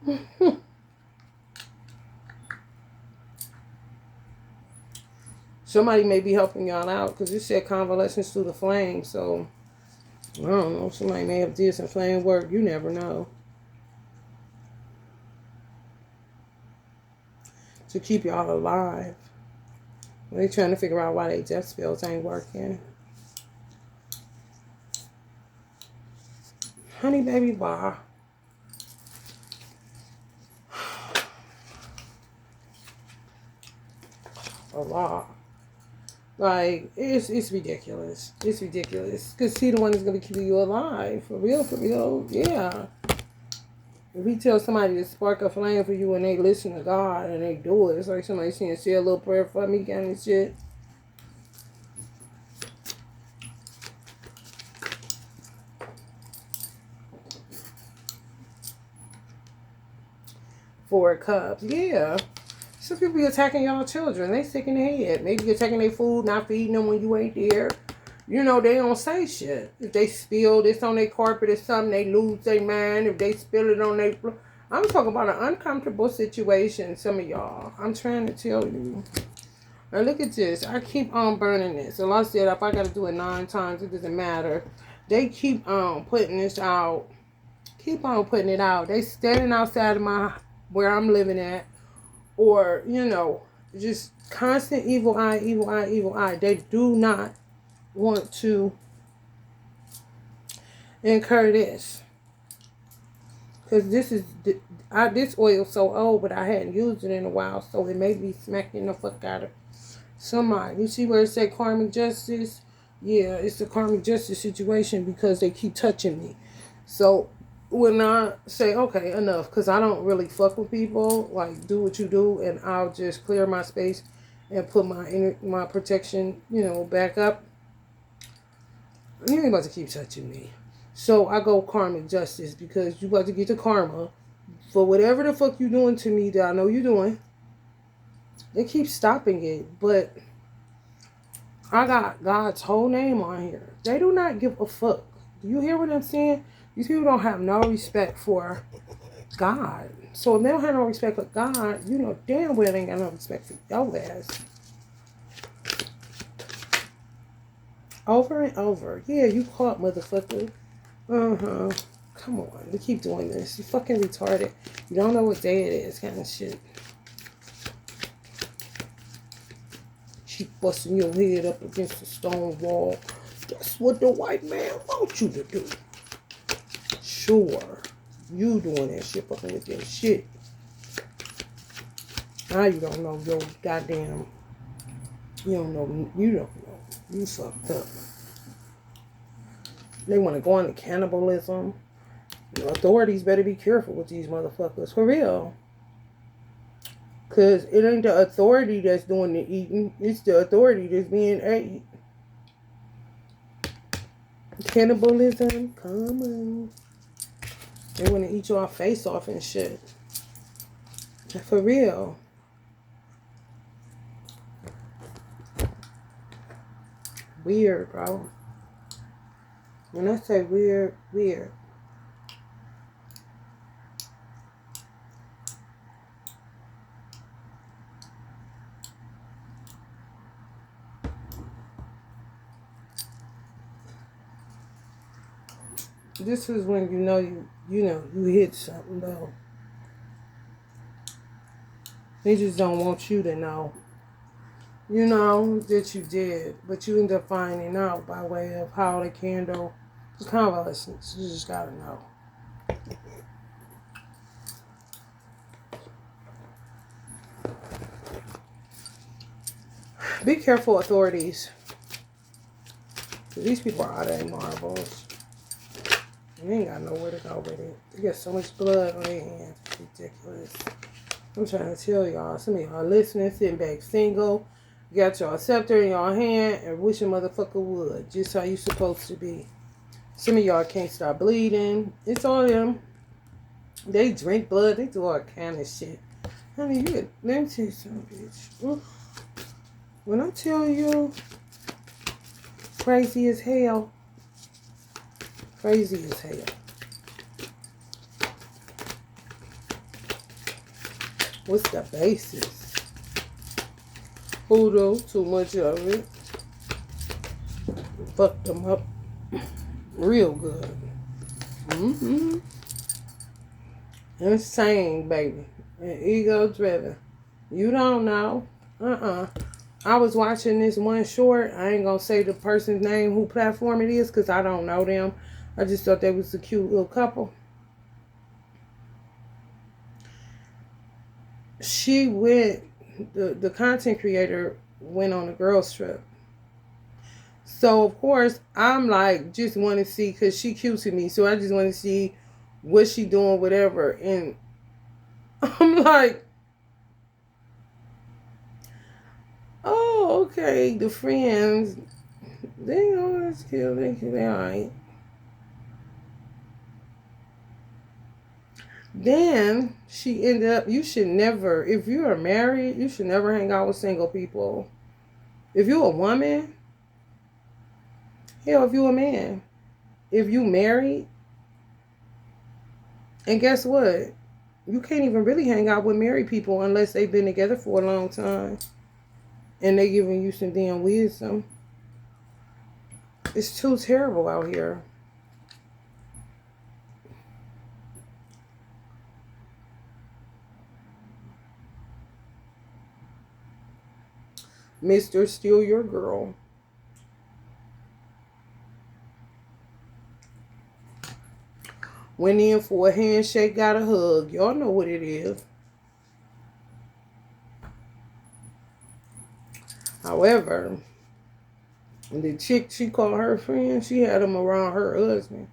off. Somebody may be helping y'all out because you said convalescence through the flame. So I don't know. Somebody may have did some flame work. You never know. To keep y'all alive. They trying to figure out why they death spells ain't working. Honey, baby, why? A lot. Like, it's ridiculous. It's ridiculous. Because he the one that's going to keep you alive. For real, yeah. If he tells somebody to spark a flame for you and they listen to God and they do it, it's like somebody saying, say a little prayer for me kind of shit. Four cups, yeah. Some people be attacking y'all children. They sick in the head. Maybe attacking their food, not feeding them when you ain't there. You know, they don't say shit. If they spill this on their carpet or something, they lose their mind. If they spill it on their floor. I'm talking about an uncomfortable situation, some of y'all. I'm trying to tell you. Now look at this. I keep on burning this. So like I said, if I got to do it 9 times, it doesn't matter. They keep on putting this out. Keep on putting it out. They standing outside of where I'm living at. Or, you know, just constant evil eye, evil eye, evil eye. They do not want to incur this. Because this oil is so old, but I hadn't used it in a while, so it may be smacking the fuck out of somebody. You see where it said karmic justice? Yeah, it's a karmic justice situation because they keep touching me. So when I say, okay, enough, because I don't really fuck with people, like, do what you do, and I'll just clear my space and put my protection, you know, back up. You ain't about to keep touching me. So I go karmic justice because you about to get the karma for whatever the fuck you doing to me that I know you doing. They keep stopping it, but I got God's whole name on here. They do not give a fuck. Do you hear what I'm saying? These people don't have no respect for God. So if they don't have no respect for God, you know damn well they ain't got no respect for your ass. Over and over. Yeah, you caught, motherfucker. Come on. They keep doing this. You fucking retarded. You don't know what day it is, kind of shit. Keep busting your head up against the stone wall. That's what the white man wants you to do. Sure. You doing that shit, fucking with that shit. Now you don't know your goddamn. You don't know. You fucked up. They want to go into cannibalism. The authorities better be careful with these motherfuckers. For real. Because it ain't the authority that's doing the eating. It's the authority that's being ate. Cannibalism. Come on. They want to eat your face off and shit. For real. Weird, bro. When I say weird, weird. This is when you know you hit something though. They just don't want you to know. You know that you did, but you end up finding out by way of how they handle the convalescence. You just gotta know. Be careful, authorities. These people are out of their marbles. You ain't got nowhere to go with it. You got so much blood on their hands. It's ridiculous. I'm trying to tell y'all. Some of y'all listening, sitting back single. You got your scepter in your hand and wish a motherfucker would. Just how you supposed to be. Some of y'all can't stop bleeding. It's all them. They drink blood. They do all kind of shit. Honey, let me tell you something, bitch. Oof. When I tell you, crazy as hell. Crazy as hell. What's the basis? Hoodoo, too much of it. Fucked them up real good. Insane, baby. And ego driven. You don't know. I was watching this one short. I ain't gonna say the person's name, who platform it is, because I don't know them. I just thought they was a cute little couple. She went, the content creator went on a girls trip. So of course I'm like, just want to see, because she cute to me. So I just want to see what she doing, whatever. And I'm like, oh, okay, the friends, they always kill, they alright. Then she ended up, you should never, if you are married, you should never hang out with single people. If you're a woman, hell, if you're a man, if you married, and guess what? You can't even really hang out with married people unless they've been together for a long time and they giving you some damn wisdom. It's too terrible out here. Mr. Steal Your Girl. Went in for a handshake, got a hug. Y'all know what it is. However, the chick she called her friend, she had him around her husband.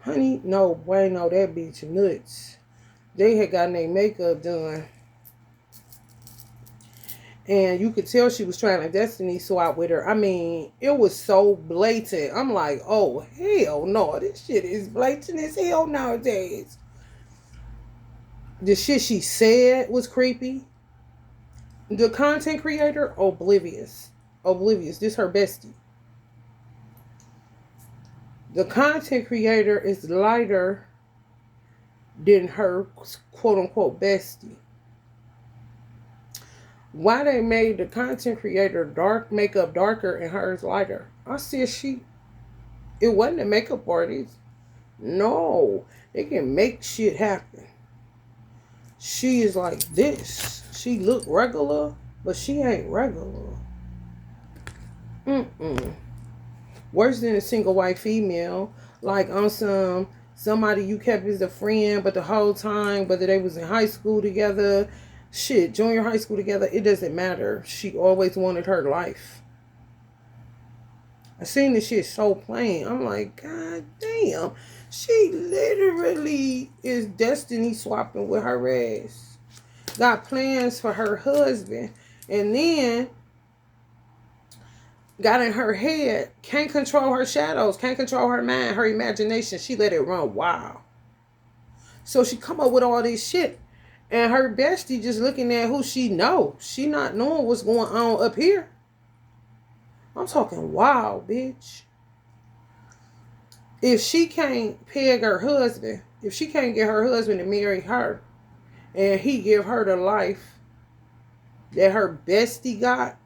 Honey, no, boy, no, that bitch nuts. They had gotten their makeup done. And you could tell she was trying to destiny swap with her. I mean, it was so blatant. I'm like, oh, hell no. This shit is blatant as hell nowadays. The shit she said was creepy. The content creator, oblivious. Oblivious. This her bestie. The content creator is lighter than her quote unquote bestie. Why they made the content creator dark makeup darker and hers lighter? I said it wasn't a makeup artist. No, they can make shit happen. She is like this. She look regular, but she ain't regular. Worse than a single white female. Like on somebody you kept as a friend, but the whole time, whether they was in high school together, shit, junior high school together, it doesn't matter. She always wanted her life. I seen this shit so plain. I'm like, God damn. She literally is destiny swapping with her ass. Got plans for her husband. And then got in her head, can't control her shadows, can't control her mind, her imagination. She let it run wild. So she come up with all this shit. And her bestie just looking at who she know. She not knowing what's going on up here. I'm talking wild, bitch. If she can't peg her husband, if she can't get her husband to marry her, and he give her the life that her bestie got,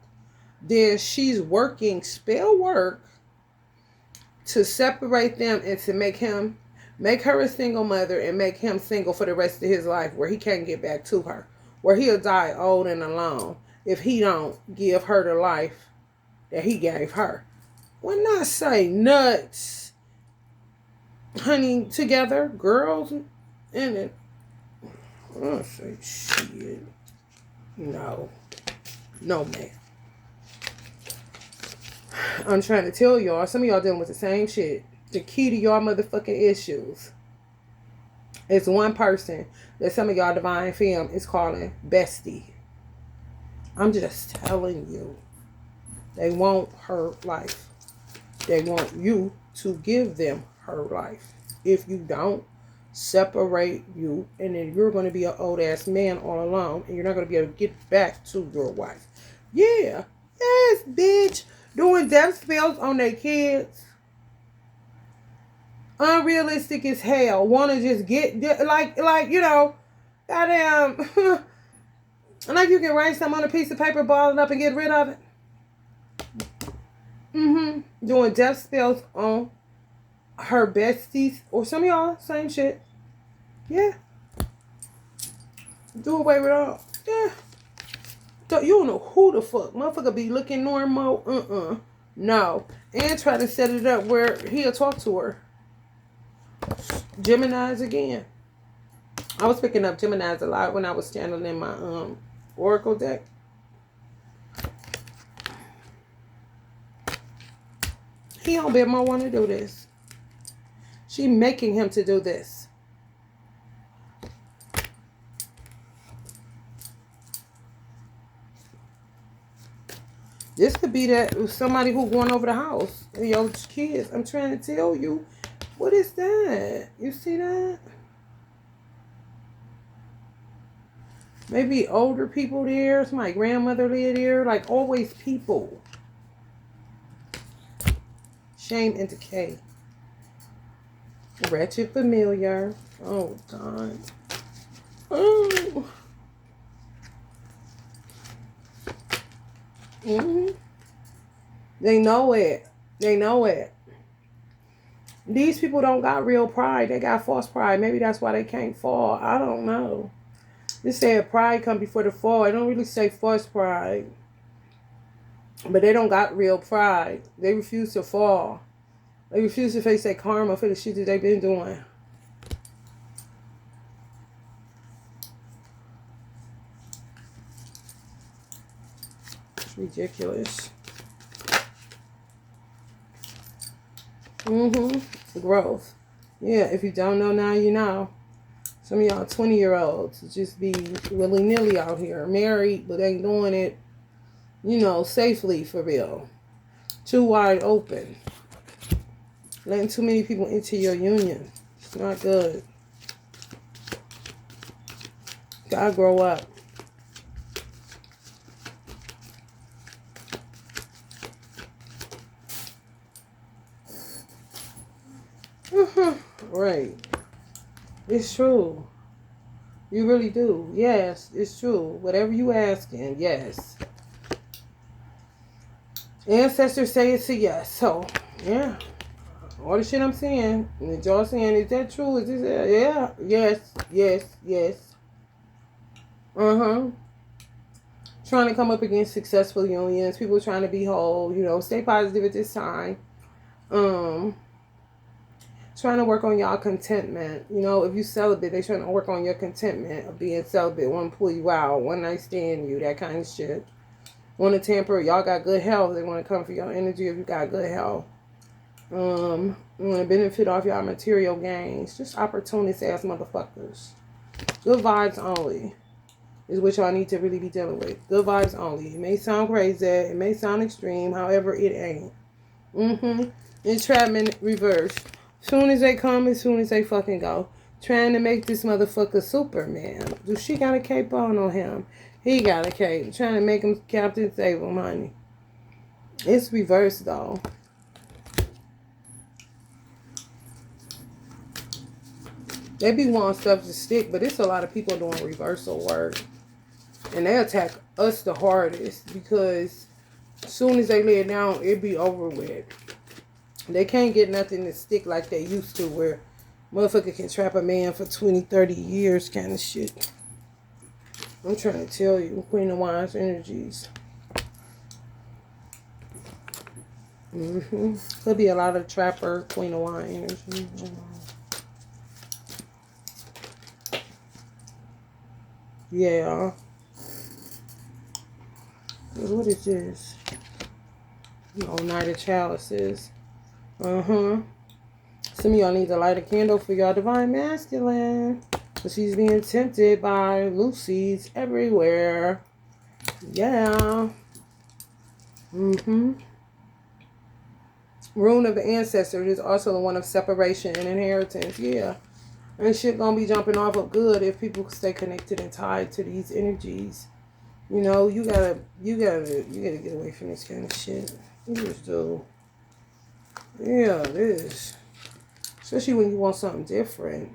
then she's working spell work to separate them and to make her a single mother and make him single for the rest of his life, where he can't get back to her, where he'll die old and alone if he don't give her the life that he gave her. When I say nuts, honey, together, girls, and it, I don't say shit. No, man. I'm trying to tell y'all, some of y'all dealing with the same shit. The key to y'all motherfucking issues is one person that some of y'all divine femme is calling bestie. I'm just telling you. They want her life. They want you to give them her life. If you don't, separate you, and then you're going to be an old ass man all alone, and you're not going to be able to get back to your wife. Yeah. Yes, bitch. Doing death spells on their kids. Unrealistic as hell. Want to just get, like, you know, goddamn, like you can write something on a piece of paper, ball it up, and get rid of it. Doing death spells on her besties, or some of y'all, same shit. Yeah. Do away with all. Yeah. You don't know who the fuck. Motherfucker be looking normal. No. And try to set it up where he'll talk to her. Geminis again. I was picking up Geminis a lot when I was channeling my Oracle deck. He don't be more want to do this. She making him to do this. This could be that somebody who going over the house. Your kids. I'm trying to tell you. What is that? You see that? Maybe older people there. My grandmother lived there. Like always people. Shame and decay. Wretched familiar. Oh, God. Oh. They know it. They know it. These people don't got real pride. They got false pride. Maybe that's why they can't fall. I don't know. They say pride come before the fall. I don't really say false pride. But they don't got real pride. They refuse to fall. They refuse to face their karma for the shit that they've been doing. It's ridiculous. Growth. Yeah, if you don't know now, you know. Some of y'all 20-year-olds just be willy-nilly out here. Married, but ain't doing it, you know, safely for real. Too wide open. Letting too many people into your union. It's not good. Gotta grow up. Right. It's true. You really do. Yes, it's true. Whatever you asking, yes. Ancestors say it's a yes. So, yeah. All the shit I'm saying. And y'all saying, is that true? Is this yeah. Yes. Yes. Yes. Trying to come up against successful unions. People trying to be whole. You know, stay positive at this time. Trying to work on y'all contentment. You know, if you celibate, they trying to work on your contentment of being celibate. Want to pull you out. One night stand you. That kind of shit. Want to tamper. Y'all got good health. They want to come for your energy if you got good health. You want to benefit off y'all material gains. Just opportunist ass motherfuckers. Good vibes only is what y'all need to really be dealing with. Good vibes only. It may sound crazy. It may sound extreme. However, it ain't. Entrapment reversed. Soon as they come, as soon as they fucking go. Trying to make this motherfucker Superman. Do she got a cape on him? He got a cape. Trying to make him Captain Save him, honey. It's reversed, though. They be wanting stuff to stick, but it's a lot of people doing reversal work. And they attack us the hardest because as soon as they lay it down, it be over with. They can't get nothing to stick like they used to where motherfucker can trap a man for 20, 30 years kind of shit. I'm trying to tell you, Queen of Wands energies. Could be a lot of trapper, Queen of Wands energy. Yeah. What is this? No, Knight of Chalices. Some of y'all need to light a candle for y'all divine masculine. But she's being tempted by Lucy's everywhere. Yeah. Rune of the ancestors is also the one of separation and inheritance. Yeah. And shit gonna be jumping off of good if people stay connected and tied to these energies. You know, you gotta get away from this kind of shit. You just do. Yeah, it is. Especially when you want something different.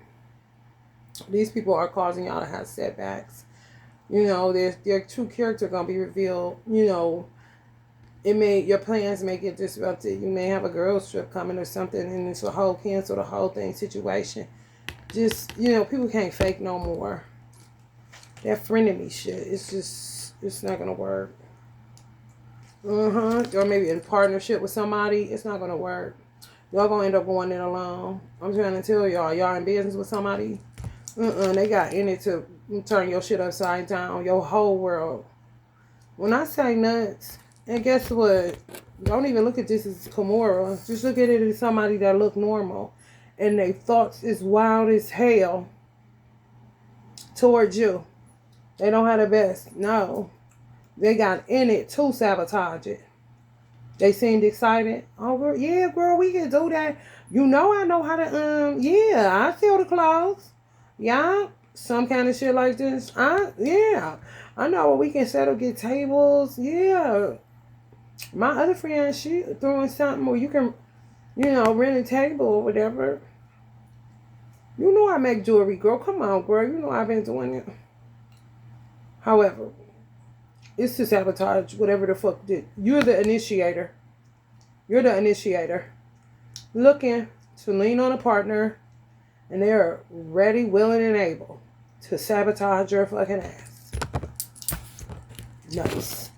These people are causing y'all to have setbacks. You know, their true character gonna be revealed. You know, your plans may get disrupted. You may have a girls trip coming or something, and it's a whole cancel the whole thing situation. Just, you know, people can't fake no more. That frenemy shit, it's just It's not gonna work. Or maybe in partnership with somebody. It's not gonna work. Y'all gonna end up going in alone. I'm trying to tell y'all. Y'all in business with somebody. They got in it to turn your shit upside down. Your whole world. When I say nuts, and guess what? Don't even look at this as Kimura. Just look at it as somebody that look normal. And their thoughts is wild as hell towards you. They don't have the best. No. They got in it to sabotage it. They seemed excited. Oh, girl, yeah, girl, we can do that. You know I know how to, yeah, I sell the clothes. Yeah, some kind of shit like this. Yeah, I know we can settle, get tables. Yeah. My other friend, she throwing something where you can, rent a table or whatever. You know I make jewelry, girl. Come on, girl. You know I've been doing it. However, it's to sabotage whatever the fuck did. You're the initiator. You're the initiator. Looking to lean on a partner, and they're ready, willing, and able to sabotage your fucking ass. Nice.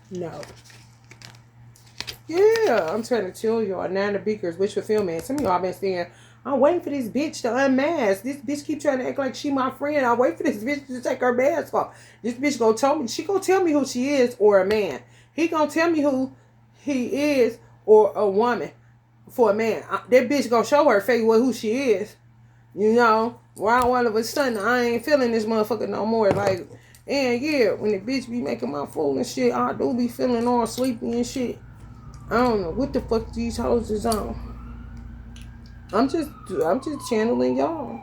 No. Yeah, I'm trying to tell y'all. Nana Beaker's wish fulfillment. Some of y'all been saying, I'm waiting for this bitch to unmask. This bitch keep trying to act like she my friend. I wait for this bitch to take her mask off. This bitch gonna tell me. She gonna tell me who she is or a man. He gonna tell me who he is or a woman for a man. That bitch gonna show her face who she is. Why all of a sudden I ain't feeling this motherfucker no more. Like, and yeah, when the bitch be making my fool and shit, I do be feeling all sleepy and shit. I don't know what the fuck these hoes is on. I'm just channeling y'all.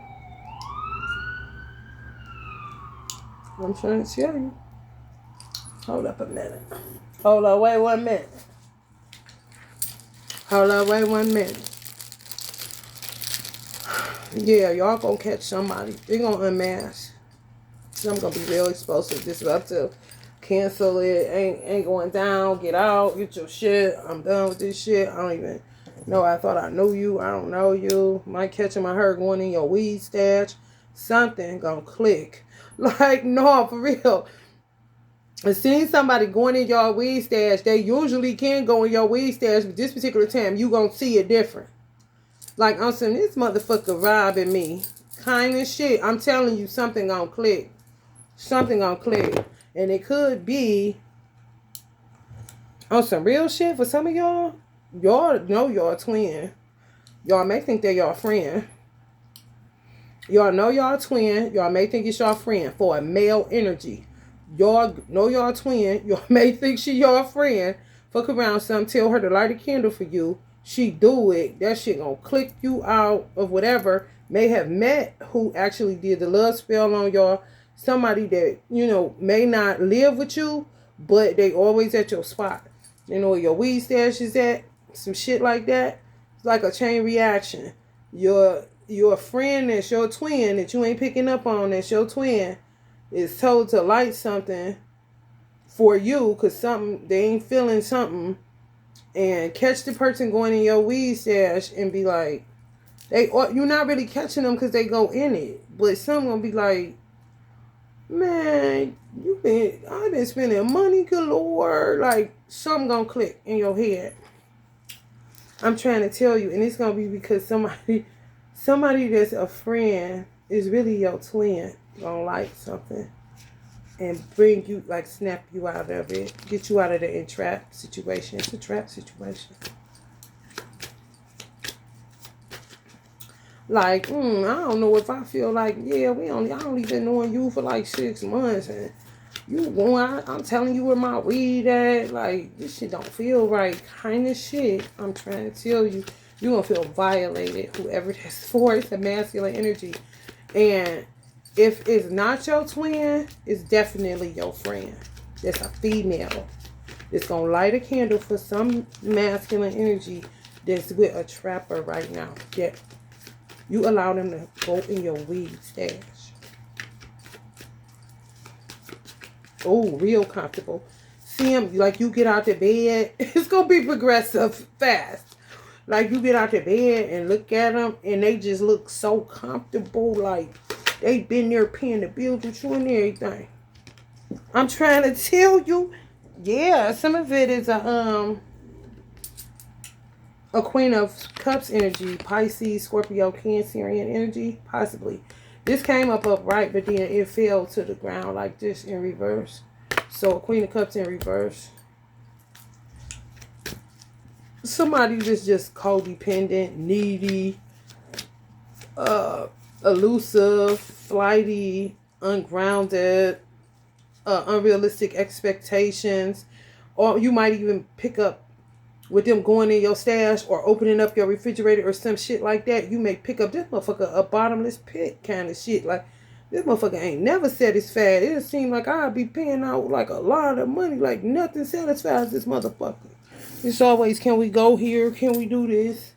I'm trying to tell you. Hold up a minute. Hold up, wait 1 minute. Hold up, wait 1 minute. Yeah, y'all gonna catch somebody. They gonna unmask. I'm gonna be real explosive. This about to cancel it. Ain't going down. Get out. Get your shit. I'm done with this shit. I don't even know. I thought I knew you. I don't know you. Might catch my hair going in your weed stash. Something gonna click. Like, no, for real. I seen somebody going in your weed stash. They usually can go in your weed stash, but this particular time you gonna see it different. Like, I'm saying, this motherfucker robbing me. Kind of shit. I'm telling you, something gonna click. Something gonna click. And it could be on some real shit for some of y'all. Y'all know y'all twin. Y'all may think they're y'all friend. Y'all know y'all twin. Y'all may think it's y'all friend for a male energy. Y'all know y'all twin. Y'all may think she your friend. Fuck around some. Tell her to light a candle for you. She do it. That shit gonna click you out of whatever. May have met who actually did the love spell on y'all. Somebody that, may not live with you, but they always at your spot. Where your weed stash is at. Some shit like that. It's like a chain reaction. Your friend that's your twin that you ain't picking up on, that's your twin, is told to light something for you because they ain't feeling something, and catch the person going in your weed stash and be like, you're not really catching them because they go in it, but some gonna be like, man, I've been spending money galore. Like, something gonna click in your head. I'm trying to tell you, and it's gonna be because somebody that's a friend is really your twin. Gonna like something and bring you, like, snap you out of it, get you out of the entrap situation. It's a trap situation. Like, I don't know if I feel like, yeah, I only been knowing you for like 6 months, and you going, I'm telling you where my weed at. Like, this shit don't feel right, kind of shit. I'm trying to tell you, you gonna feel violated, whoever that's for. It's a masculine energy. And if it's not your twin, it's definitely your friend. That's a female. It's gonna light a candle for some masculine energy that's with a trapper right now. Yeah. You allow them to go in your weed stash. Oh, real comfortable. See them, like, you get out the bed. It's going to be progressive fast. Like, you get out the bed and look at them, and they just look so comfortable. Like, they been there paying the bills with you and everything. I'm trying to tell you. Yeah, some of it is a Queen of Cups energy, Pisces, Scorpio, Cancerian energy, possibly. This came up upright, but then it fell to the ground like this in reverse. So, Queen of Cups in reverse. Somebody that's just codependent, needy, elusive, flighty, ungrounded, unrealistic expectations. Or you might even pick up with them going in your stash or opening up your refrigerator or some shit like that. You may pick up this motherfucker a bottomless pit kind of shit. Like, this motherfucker ain't never satisfied. It seems like I'd be paying out like a lot of money. Like, nothing satisfies this motherfucker. It's always, can we go here? Can we do this?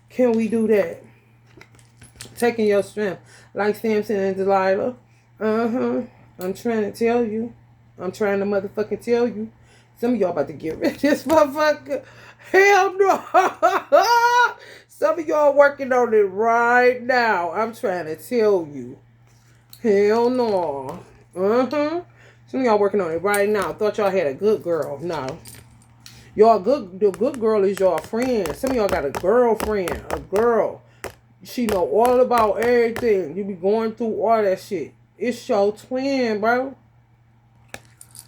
Can we do that? Taking your strength. Like Samson and Delilah. I'm trying to tell you. I'm trying to motherfucking tell you. Some of y'all about to get rid of this motherfucker. Hell no. Some of y'all working on it right now. I'm trying to tell you. Hell no. Some of y'all working on it right now. Thought y'all had a good girl. No. Y'all good. The good girl is your friend. Some of y'all got a girlfriend. A girl. She know all about everything. You be going through all that shit. It's your twin, bro.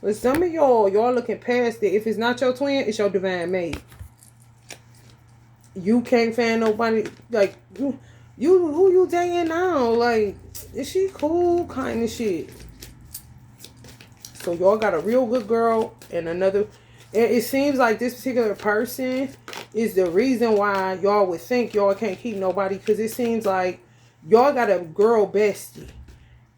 But some of y'all looking past it. If it's not your twin, it's your divine mate. You can't find nobody like you. Who you dating now? Like, is she cool? Kind of shit. So y'all got a real good girl and another. It seems like this particular person is the reason why y'all would think y'all can't keep nobody, because it seems like y'all got a girl bestie.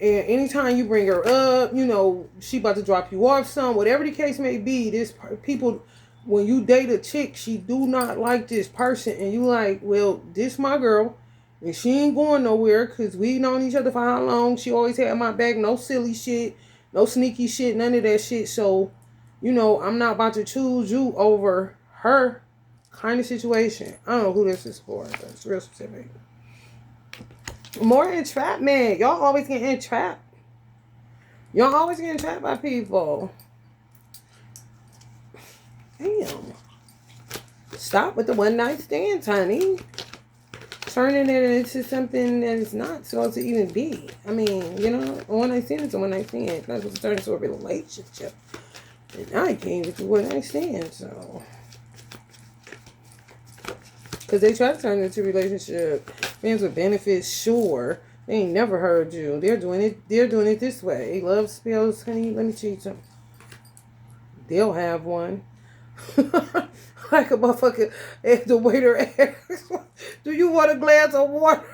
And anytime you bring her up, you know, she about to drop you off some, whatever the case may be, this people, when you date a chick, she do not like this person. And you like, well, this my girl. And she ain't going nowhere because we known each other for how long. She always had my back. No silly shit. No sneaky shit. None of that shit. So, you know, I'm not about to choose you over her kind of situation. I don't know who this is for, but it's real specific. More entrapment. Y'all always get entrapped. Y'all always get entrapped by people. Damn. Stop with the one night stands, honey. Turning it into something that it's not supposed to even be. I mean, you know, a one night stand is a one night stand. It's not supposed to turn into a relationship. And I came with the one night stand, so. Because they try to turn it into a relationship. Friends with benefits, sure. They ain't never heard you. They're doing it this way. Love spells, honey. Let me tell you something. They'll have one. Like a motherfucker, if the waiter asks, do you want a glass of water?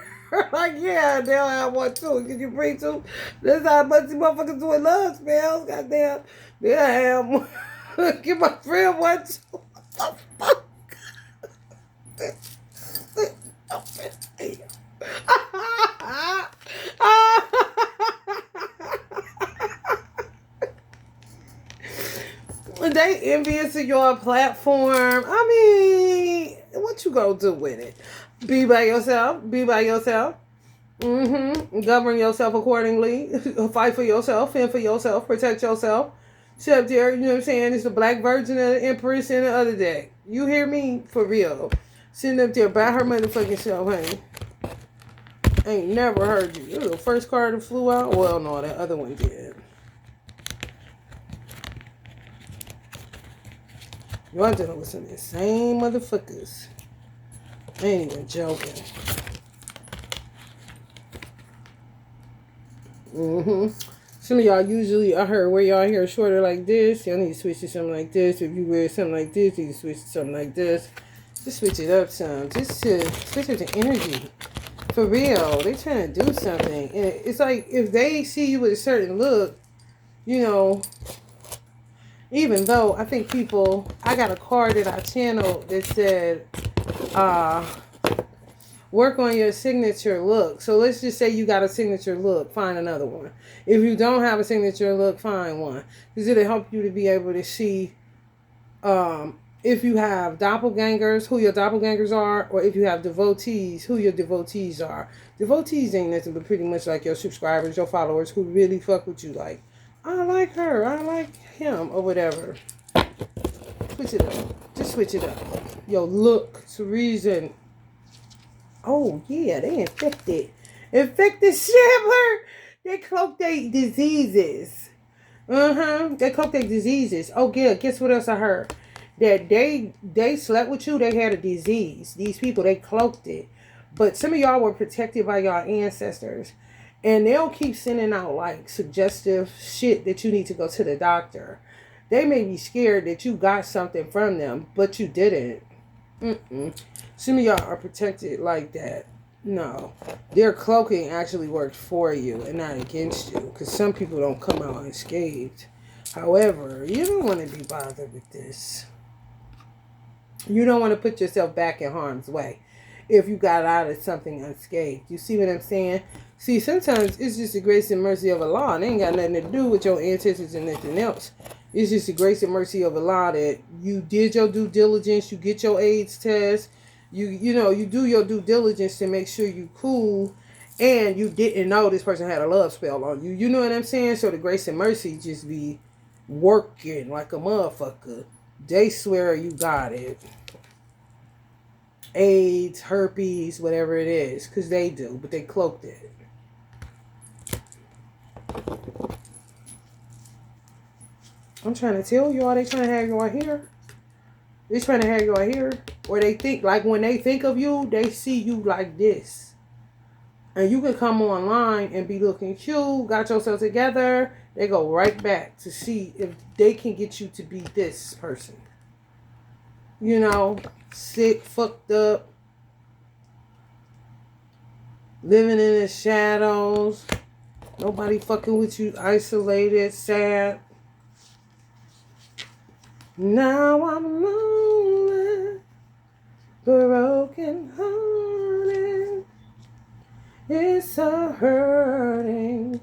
Like, yeah, they'll have one too. Can you bring two? That's how much these motherfuckers doing love spells. Goddamn, they'll have one. Give my friend one too. What the fuck? They envious of your platform. I mean, what you gonna do with it? Be by yourself. Be by yourself. Govern yourself accordingly. Fight for yourself. Fend for yourself. Protect yourself. Sit up there, you know what I'm saying? It's the Black Virgin of the Empress and the other day. You hear me? For real. Sitting up there by her motherfucking self, honey. Ain't never heard you. You're the first card that flew out. Well, no, that other one did. Y'all dealing with some insane motherfuckers. I ain't even joking. Some of y'all usually, I heard where y'all hair shorter like this. Y'all need to switch to something like this. If you wear something like this, you need to switch to something like this. Just switch it up some. Just to switch it to energy. For real. They trying to do something. And it's like, if they see you with a certain look, you know, even though I think people, I got a card that I channeled that said, work on your signature look. So let's just say you got a signature look, find another one. If you don't have a signature look, find one. Because it'll help you to be able to see if you have doppelgangers, who your doppelgangers are, or if you have devotees, who your devotees are. Devotees ain't nothing but pretty much like your subscribers, your followers who really fuck with you. Like, I like her, I like him, or whatever. Switch it up. Just switch it up. Yo, look, it's a reason. Oh, yeah, they infected. Infected Shambler. They cloak their diseases. They cloak their diseases. Oh, yeah, guess what else I heard? That they slept with you, they had a disease. These people, they cloaked it. But some of y'all were protected by y'all ancestors. And they'll keep sending out, like, suggestive shit that you need to go to the doctor. They may be scared that you got something from them, but you didn't. Some of y'all are protected like that. No. Their cloaking actually worked for you and not against you. Because some people don't come out unscathed. However, you don't want to be bothered with this. You don't want to put yourself back in harm's way if you got out of something unscathed. You see what I'm saying? See, sometimes it's just the grace and mercy of Allah. It ain't got nothing to do with your ancestors and nothing else. It's just the grace and mercy of Allah that you did your due diligence. You get your AIDS test. You know, you do your due diligence to make sure you cool. And you didn't know this person had a love spell on you. You know what I'm saying? So the grace and mercy just be working like a motherfucker. They swear you got it. AIDS, herpes, whatever it is. Because they do. But they cloaked it. I'm trying to tell y'all, they trying to have y'all here. They trying to have y'all here. Or they think, like when they think of you, they see you like this. And you can come online and be looking cute, got yourself together. They go right back to see if they can get you to be this person. You know, sick, fucked up, living in the shadows, nobody fucking with you, isolated, sad. Now I'm lonely, broken hearted. It's so hurting.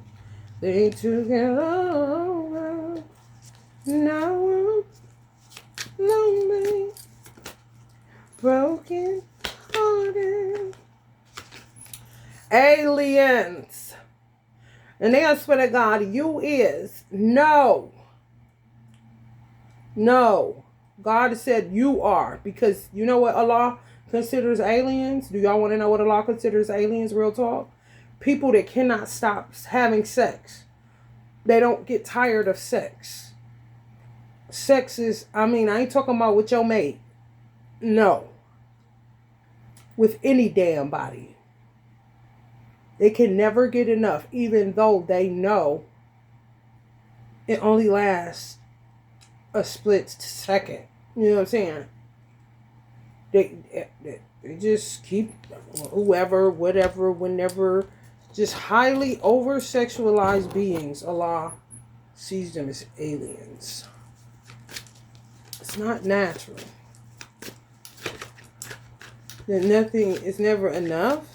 They took it over. Now I'm lonely, broken hearted. Aliens. And they swear to God, you is. No. No. God said you are. Because you know what Allah considers aliens? Do y'all want to know what Allah considers aliens? Real talk. People that cannot stop having sex. They don't get tired of sex. Sex is, I ain't talking about with your mate. No. With any damn body. They can never get enough, even though they know it only lasts a split second. You know what I'm saying? They just keep whoever, whatever, whenever, just highly over-sexualized beings. Allah sees them as aliens. It's not natural. That nothing is never enough.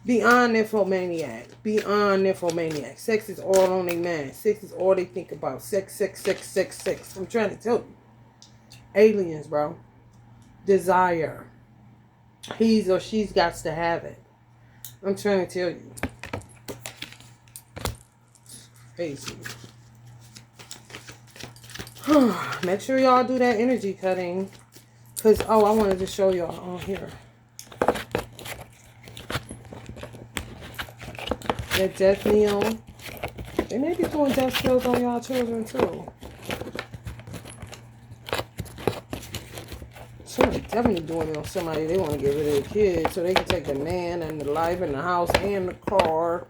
Beyond nymphomaniac. Beyond nymphomaniac. Sex is all on their mind. Sex is all they think about. Sex, sex, sex, sex, sex. I'm trying to tell you. Aliens, bro. Desire. He's or she's got to have it. I'm trying to tell you. Crazy. Make sure y'all do that energy cutting. Because, I wanted to show y'all on here. That death kneel. They may be doing death spells on y'all children too. Somebody definitely doing it on somebody they want to get rid of the kids so they can take the man and the life and the house and the car.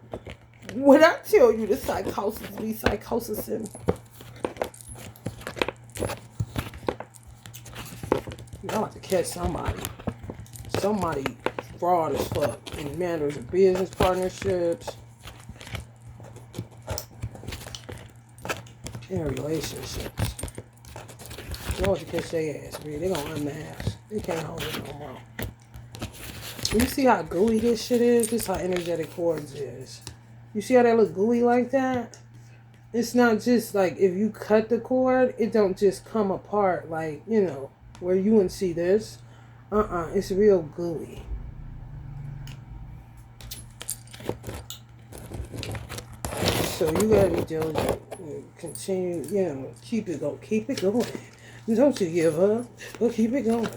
When I tell you the psychosis be psychosising. Y'all have to catch somebody. Somebody fraud as fuck in matters of business partnerships. In relationships. You want to catch their ass, man. They gonna unmask. They can't hold it no more. You see how gooey this shit is? This is how energetic cords is. You see how they look gooey like that? It's not just like if you cut the cord, it don't just come apart like, you know. where you wouldn't see this. It's real gooey. So you gotta be diligent. Continue, keep it going. Keep it going. Don't you give up, but keep it going.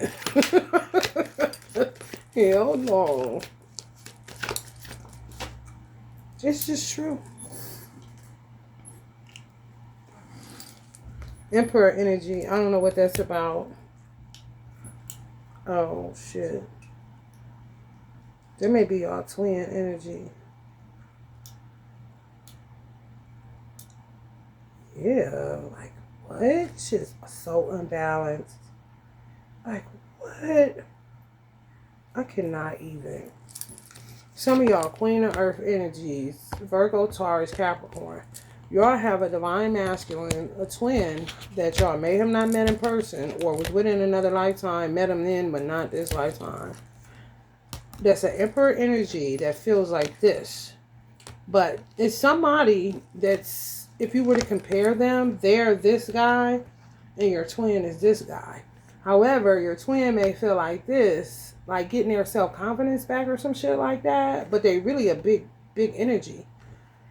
Hell no. It's just true. Emperor energy. I don't know what that's about. Oh, shit. There may be y'all twin energy. Yeah, like, what? Shit's so unbalanced. Like, what? I cannot even. Some of y'all, Queen of Earth energies, Virgo, Taurus, Capricorn. Y'all have a divine masculine, a twin that y'all may have not met in person or was with in another lifetime, met him then, but not this lifetime. That's an emperor energy that feels like this. But it's somebody that's, if you were to compare them, they're this guy and your twin is this guy. However, your twin may feel like this, like getting their self-confidence back or some shit like that, but they really a big energy.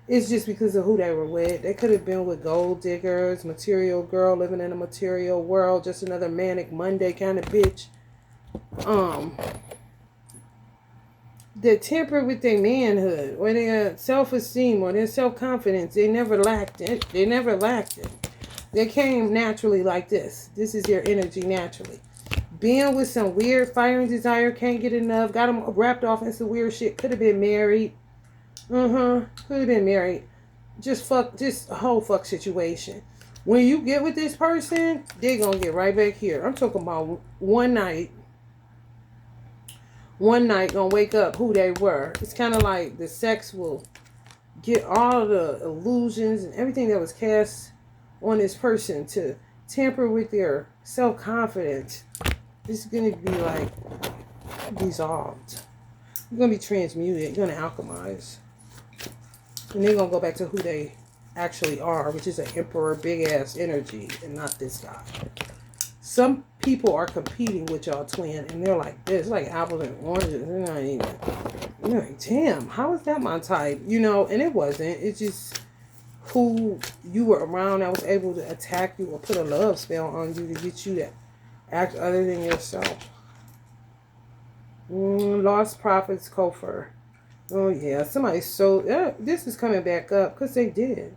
It's just because of who they were with. They could have been with gold diggers, material girl living in a material world, just another manic Monday kind of bitch. They're tempered with their manhood or their self-esteem or their self-confidence. They never lacked it. They never lacked it. They came naturally like this. This is their energy naturally. Being with some weird fire and desire, can't get enough, got them wrapped off in some weird shit. Could have been married. Could have been married. Just a whole fuck situation. When you get with this person, they're gonna get right back here. I'm talking about one night gonna wake up who they were. It's kind of like the sex will get all the illusions and everything that was cast on this person to tamper with their self-confidence. It's gonna be like dissolved. It's gonna be transmuted. It's gonna alchemize. And they're going to go back to who they actually are, which is an emperor, big-ass energy, and not this guy. Some people are competing with y'all twin, and they're like this, like apples and oranges. They're not even, you're like, damn, how is that my type? And it wasn't. It's just who you were around that was able to attack you or put a love spell on you to get you to act other than yourself. Lost prophets, Kofer. Oh, yeah. Somebody stole. This is coming back up because they did.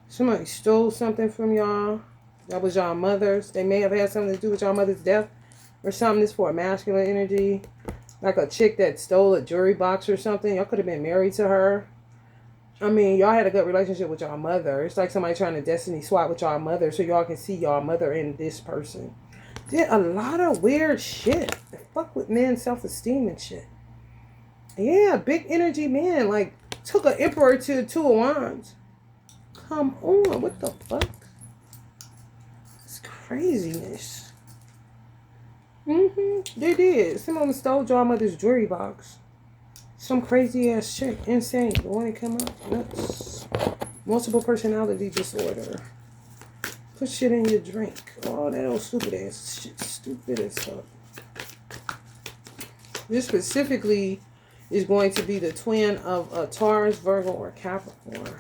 Somebody stole something from y'all. That was y'all mothers. They may have had something to do with y'all mother's death or something. This for a masculine energy. Like a chick that stole a jewelry box or something. Y'all could have been married to her. I mean, y'all had a good relationship with y'all mother. It's like somebody trying to destiny swap with y'all mother so y'all can see y'all mother in this person. Did a lot of weird shit. Fuck with men's self-esteem and shit. Yeah, big energy man. Like, took an emperor to the 2 of Wands. Come on, what the fuck? It's craziness. They did. Someone stole y'all mother's jewelry box. Some crazy ass chick. Insane. The one that come up. Nuts. Multiple personality disorder. Put shit in your drink. Oh, that old stupid ass shit. Stupid as fuck. This specifically is going to be the twin of a Taurus, Virgo, or Capricorn.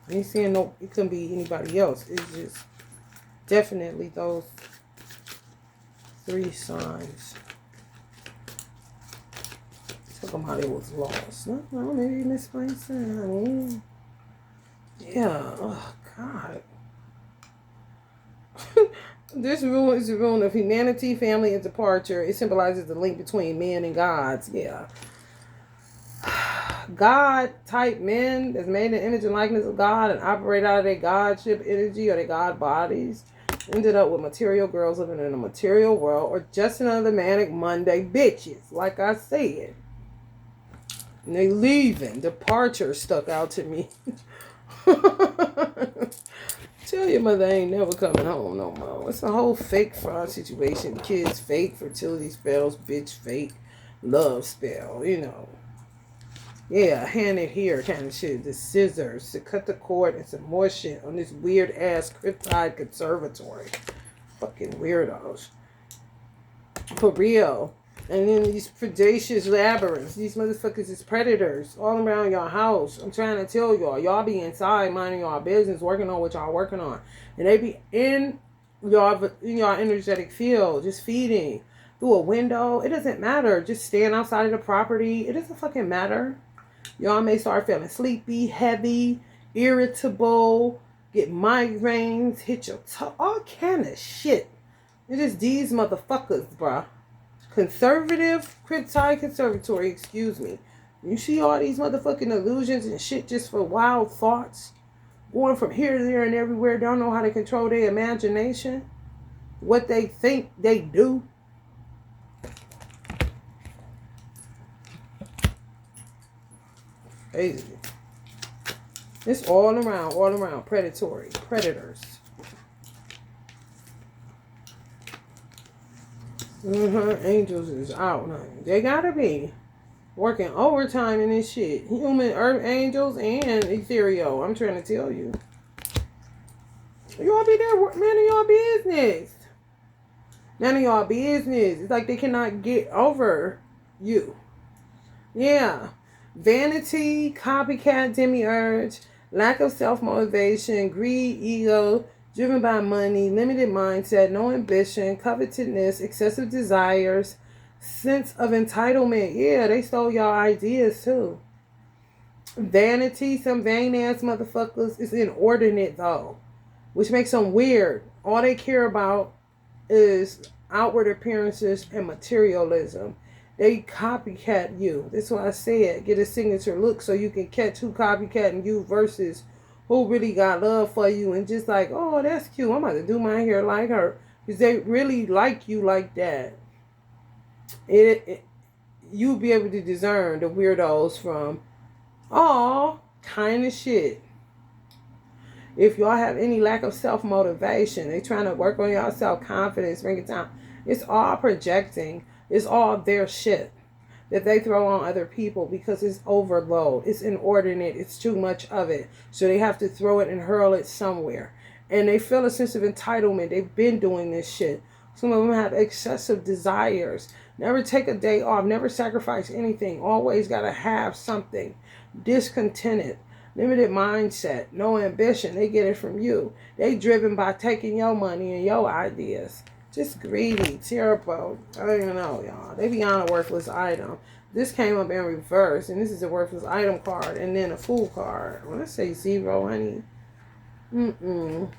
I ain't saying no, it couldn't be anybody else. It's just definitely those 3 signs. Talking about it was lost. No, maybe misplaced. Yeah. Oh God. This rule is the rule of humanity, family, and departure. It symbolizes the link between men and gods. Yeah. God-type men that's made in the image and likeness of God and operate out of their godship energy or their God bodies ended up with material girls living in a material world or just another manic Monday bitches, like I said. And they leaving. Departure stuck out to me. Tell your mother I ain't never coming home no more. It's a whole fake fraud situation. Kids fake, fertility spells, bitch fake, love spell, Yeah, hand it here kind of shit. The scissors to cut the cord and some more shit on this weird ass Kryptonite conservatory. Fucking weirdos. For real. And then these predacious labyrinths. These motherfuckers is predators all around your house. I'm trying to tell y'all. Y'all be inside minding y'all business, working on what y'all working on. And they be in y'all energetic field, just feeding through a window. It doesn't matter. Just stand outside of the property. It doesn't fucking matter. Y'all may start feeling sleepy, heavy, irritable, get migraines, hit your toe, all kind of shit. It is these motherfuckers, bruh. Conservative, Kryptonite Conservatory, excuse me. You see all these motherfucking illusions and shit just for wild thoughts? Going from here to there and everywhere, don't know how to control their imagination? What they think they do? Crazy. It's all around, predatory, predators. Angels is out, honey. They gotta be working overtime in this shit. Human earth angels and ethereal. I'm trying to tell you. Y'all be there, man, of y'all business. None of y'all business. It's like they cannot get over you. Yeah. Vanity, copycat, demiurge, lack of self-motivation, greed, ego, driven by money, limited mindset, no ambition, covetousness, excessive desires, sense of entitlement. Yeah, they stole y'all ideas too. Vanity, some vain ass motherfuckers is inordinate though, which makes them weird. All they care about is outward appearances and materialism. They copycat you. That's why I said get a signature look so you can catch who copycatting you versus who really got love for you and just like, oh, that's cute. I'm about to do my hair like her. Because they really like you like that. You'll be able to discern the weirdos from all kind of shit. If y'all have any lack of self-motivation, they trying to work on y'all self-confidence, bring it down. It's all projecting. It's all their shit that they throw on other people because it's overload. It's inordinate. It's too much of it. So they have to throw it and hurl it somewhere. And they feel a sense of entitlement. They've been doing this shit. Some of them have excessive desires. Never take a day off. Never sacrifice anything. Always got to have something. Discontented. Limited mindset. No ambition. They get it from you. They driven by taking your money and your ideas. Just greedy, terrible. I don't even know, y'all. They beyond a worthless item. This came up in reverse, and this is a worthless item card, and then a fool card. When I say zero, honey, full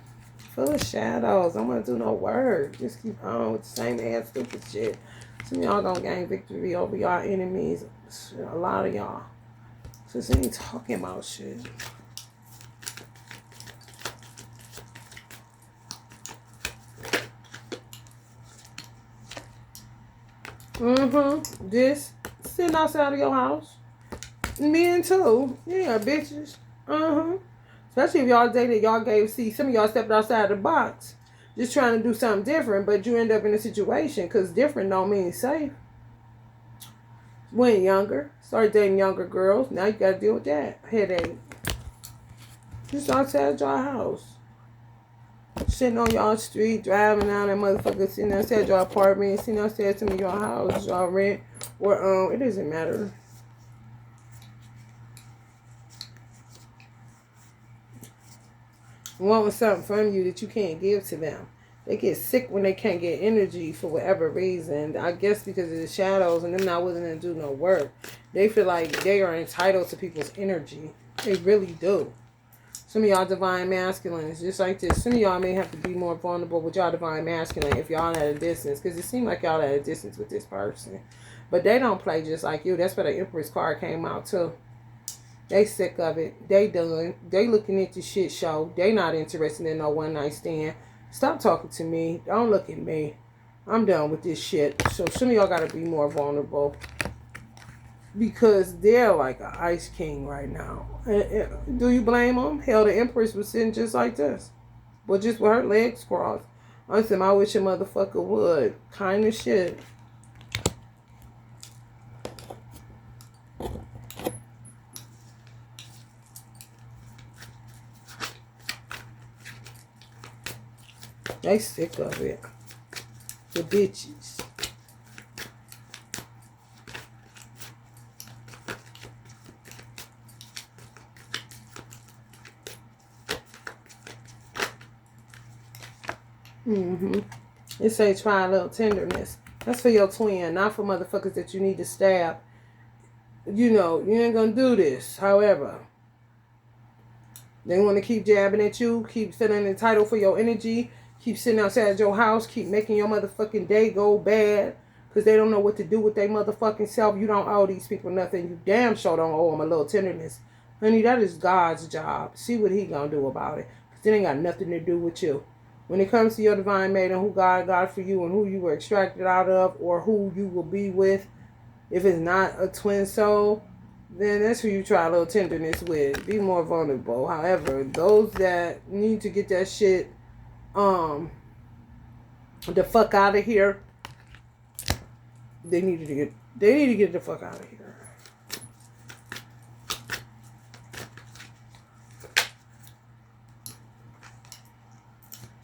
of shadows. I don't want to do no work. Just keep on with the same ass stupid shit. Some of y'all gonna gain victory over y'all enemies. A lot of y'all just ain't talking about shit. Just sitting outside of your house. Men too. Yeah, bitches. Especially if y'all dated, y'all see, some of y'all stepped outside the box. Just trying to do something different, but you end up in a situation because different don't mean safe. When younger, start dating younger girls. Now you got to deal with that headache. Just outside your house. Sitting on y'all street, driving down that motherfucker, sitting outside your apartment, sitting outside some of your houses, y'all rent, or it doesn't matter. Wanting something from you that you can't give to them. They get sick when they can't get energy for whatever reason. I guess because of the shadows and them not willing to do no work. They feel like they are entitled to people's energy. They really do. Some of y'all divine masculine is just like this. Some of y'all may have to be more vulnerable with y'all divine masculine if y'all at a distance. Because it seems like y'all at a distance with this person. But they don't play just like you. That's where the Empress card came out too. They sick of it. They done. They looking at the shit show. They not interested in no one night stand. Stop talking to me. Don't look at me. I'm done with this shit. So some of y'all got to be more vulnerable. Because they're like an ice king right now. Do you blame them? Hell, the Empress was sitting just like this. But just with her legs crossed. I said, I wish a motherfucker would. Kind of shit. They sick of it. The bitches. It say try a little tenderness. That's for your twin, not for motherfuckers that you need to stab. You know, you ain't gonna do this. However, they want to keep jabbing at you, keep feeling entitled for your energy, keep sitting outside your house, keep making your motherfucking day go bad because they don't know what to do with their motherfucking self. You don't owe these people nothing. You damn sure don't owe them a little tenderness. Honey, that is God's job. See what he gonna do about it. Because it ain't got nothing to do with you. When it comes to your divine mate and who God got for you and who you were extracted out of or who you will be with, if it's not a twin soul, then that's who you try a little tenderness with. Be more vulnerable. However, those that need to get that shit the fuck out of here, they need to get the fuck out of here.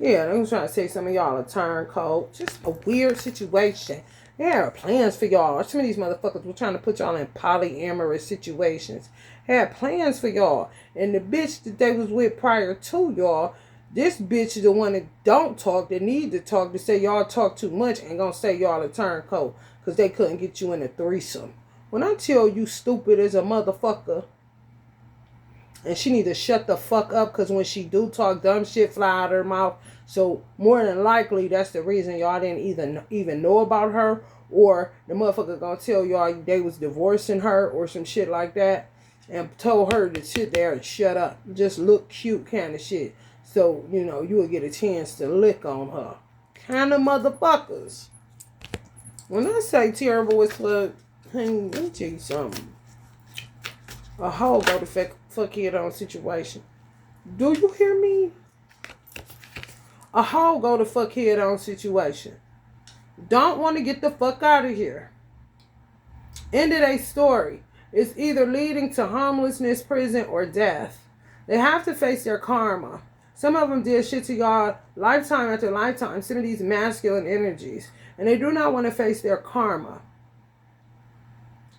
Yeah, they was trying to say some of y'all a turncoat. Just a weird situation. There are plans for y'all. Some of these motherfuckers were trying to put y'all in polyamorous situations. Had plans for y'all. And the bitch that they was with prior to y'all, this bitch is the one that don't talk, that need to talk, to say y'all talk too much and gonna say y'all a turncoat because they couldn't get you in a threesome. When I tell you stupid as a motherfucker, and she need to shut the fuck up because when she do talk, dumb shit fly out her mouth. So more than likely, that's the reason y'all didn't even know about her. Or the motherfucker gonna tell y'all they was divorcing her or some shit like that. And told her to sit there and shut up. Just look cute kind of shit. So, you know, you will get a chance to lick on her. Kind of motherfuckers. When I say terrible as fuck, honey, let me tell you something. A hoe go to fuck head on situation. Do you hear me? A hoe go to fuck head on situation. Don't want to get the fuck out of here. End of their story. It's either leading to homelessness, prison, or death. They have to face their karma. Some of them did shit to y'all lifetime after lifetime. Some of these masculine energies. And they do not want to face their karma.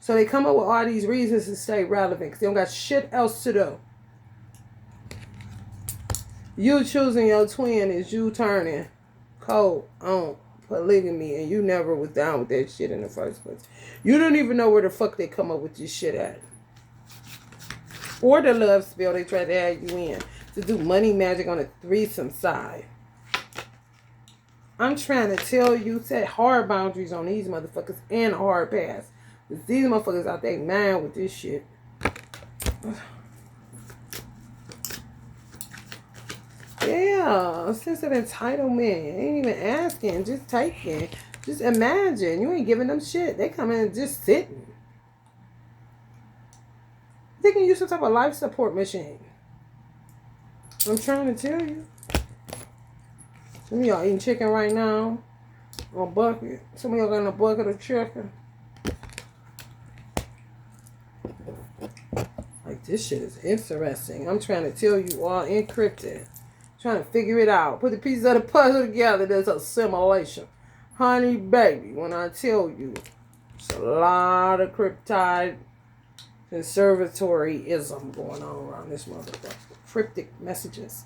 So they come up with all these reasons to stay relevant because they don't got shit else to do. You choosing your twin is you turning cold on polygamy and you never was down with that shit in the first place. You don't even know where the fuck they come up with this shit at. Or the love spell they try to add you in to do money magic on the threesome side. I'm trying to tell you, set hard boundaries on these motherfuckers and hard pass. These motherfuckers out there mind with this shit. Yeah, a sense of entitlement. Ain't even asking, just taking. Just imagine. You ain't giving them shit. They come in and just sitting. They can use some type of life support machine. I'm trying to tell you. Some of y'all eating chicken right now. On bucket. Some of y'all got a bucket of chicken. Like, this shit is interesting. I'm trying to tell you all encrypted. Trying to figure it out. Put the pieces of the puzzle together. There's a simulation. Honey, baby, when I tell you, it's a lot of cryptide conservatoryism going on around this motherfucker. Cryptic messages.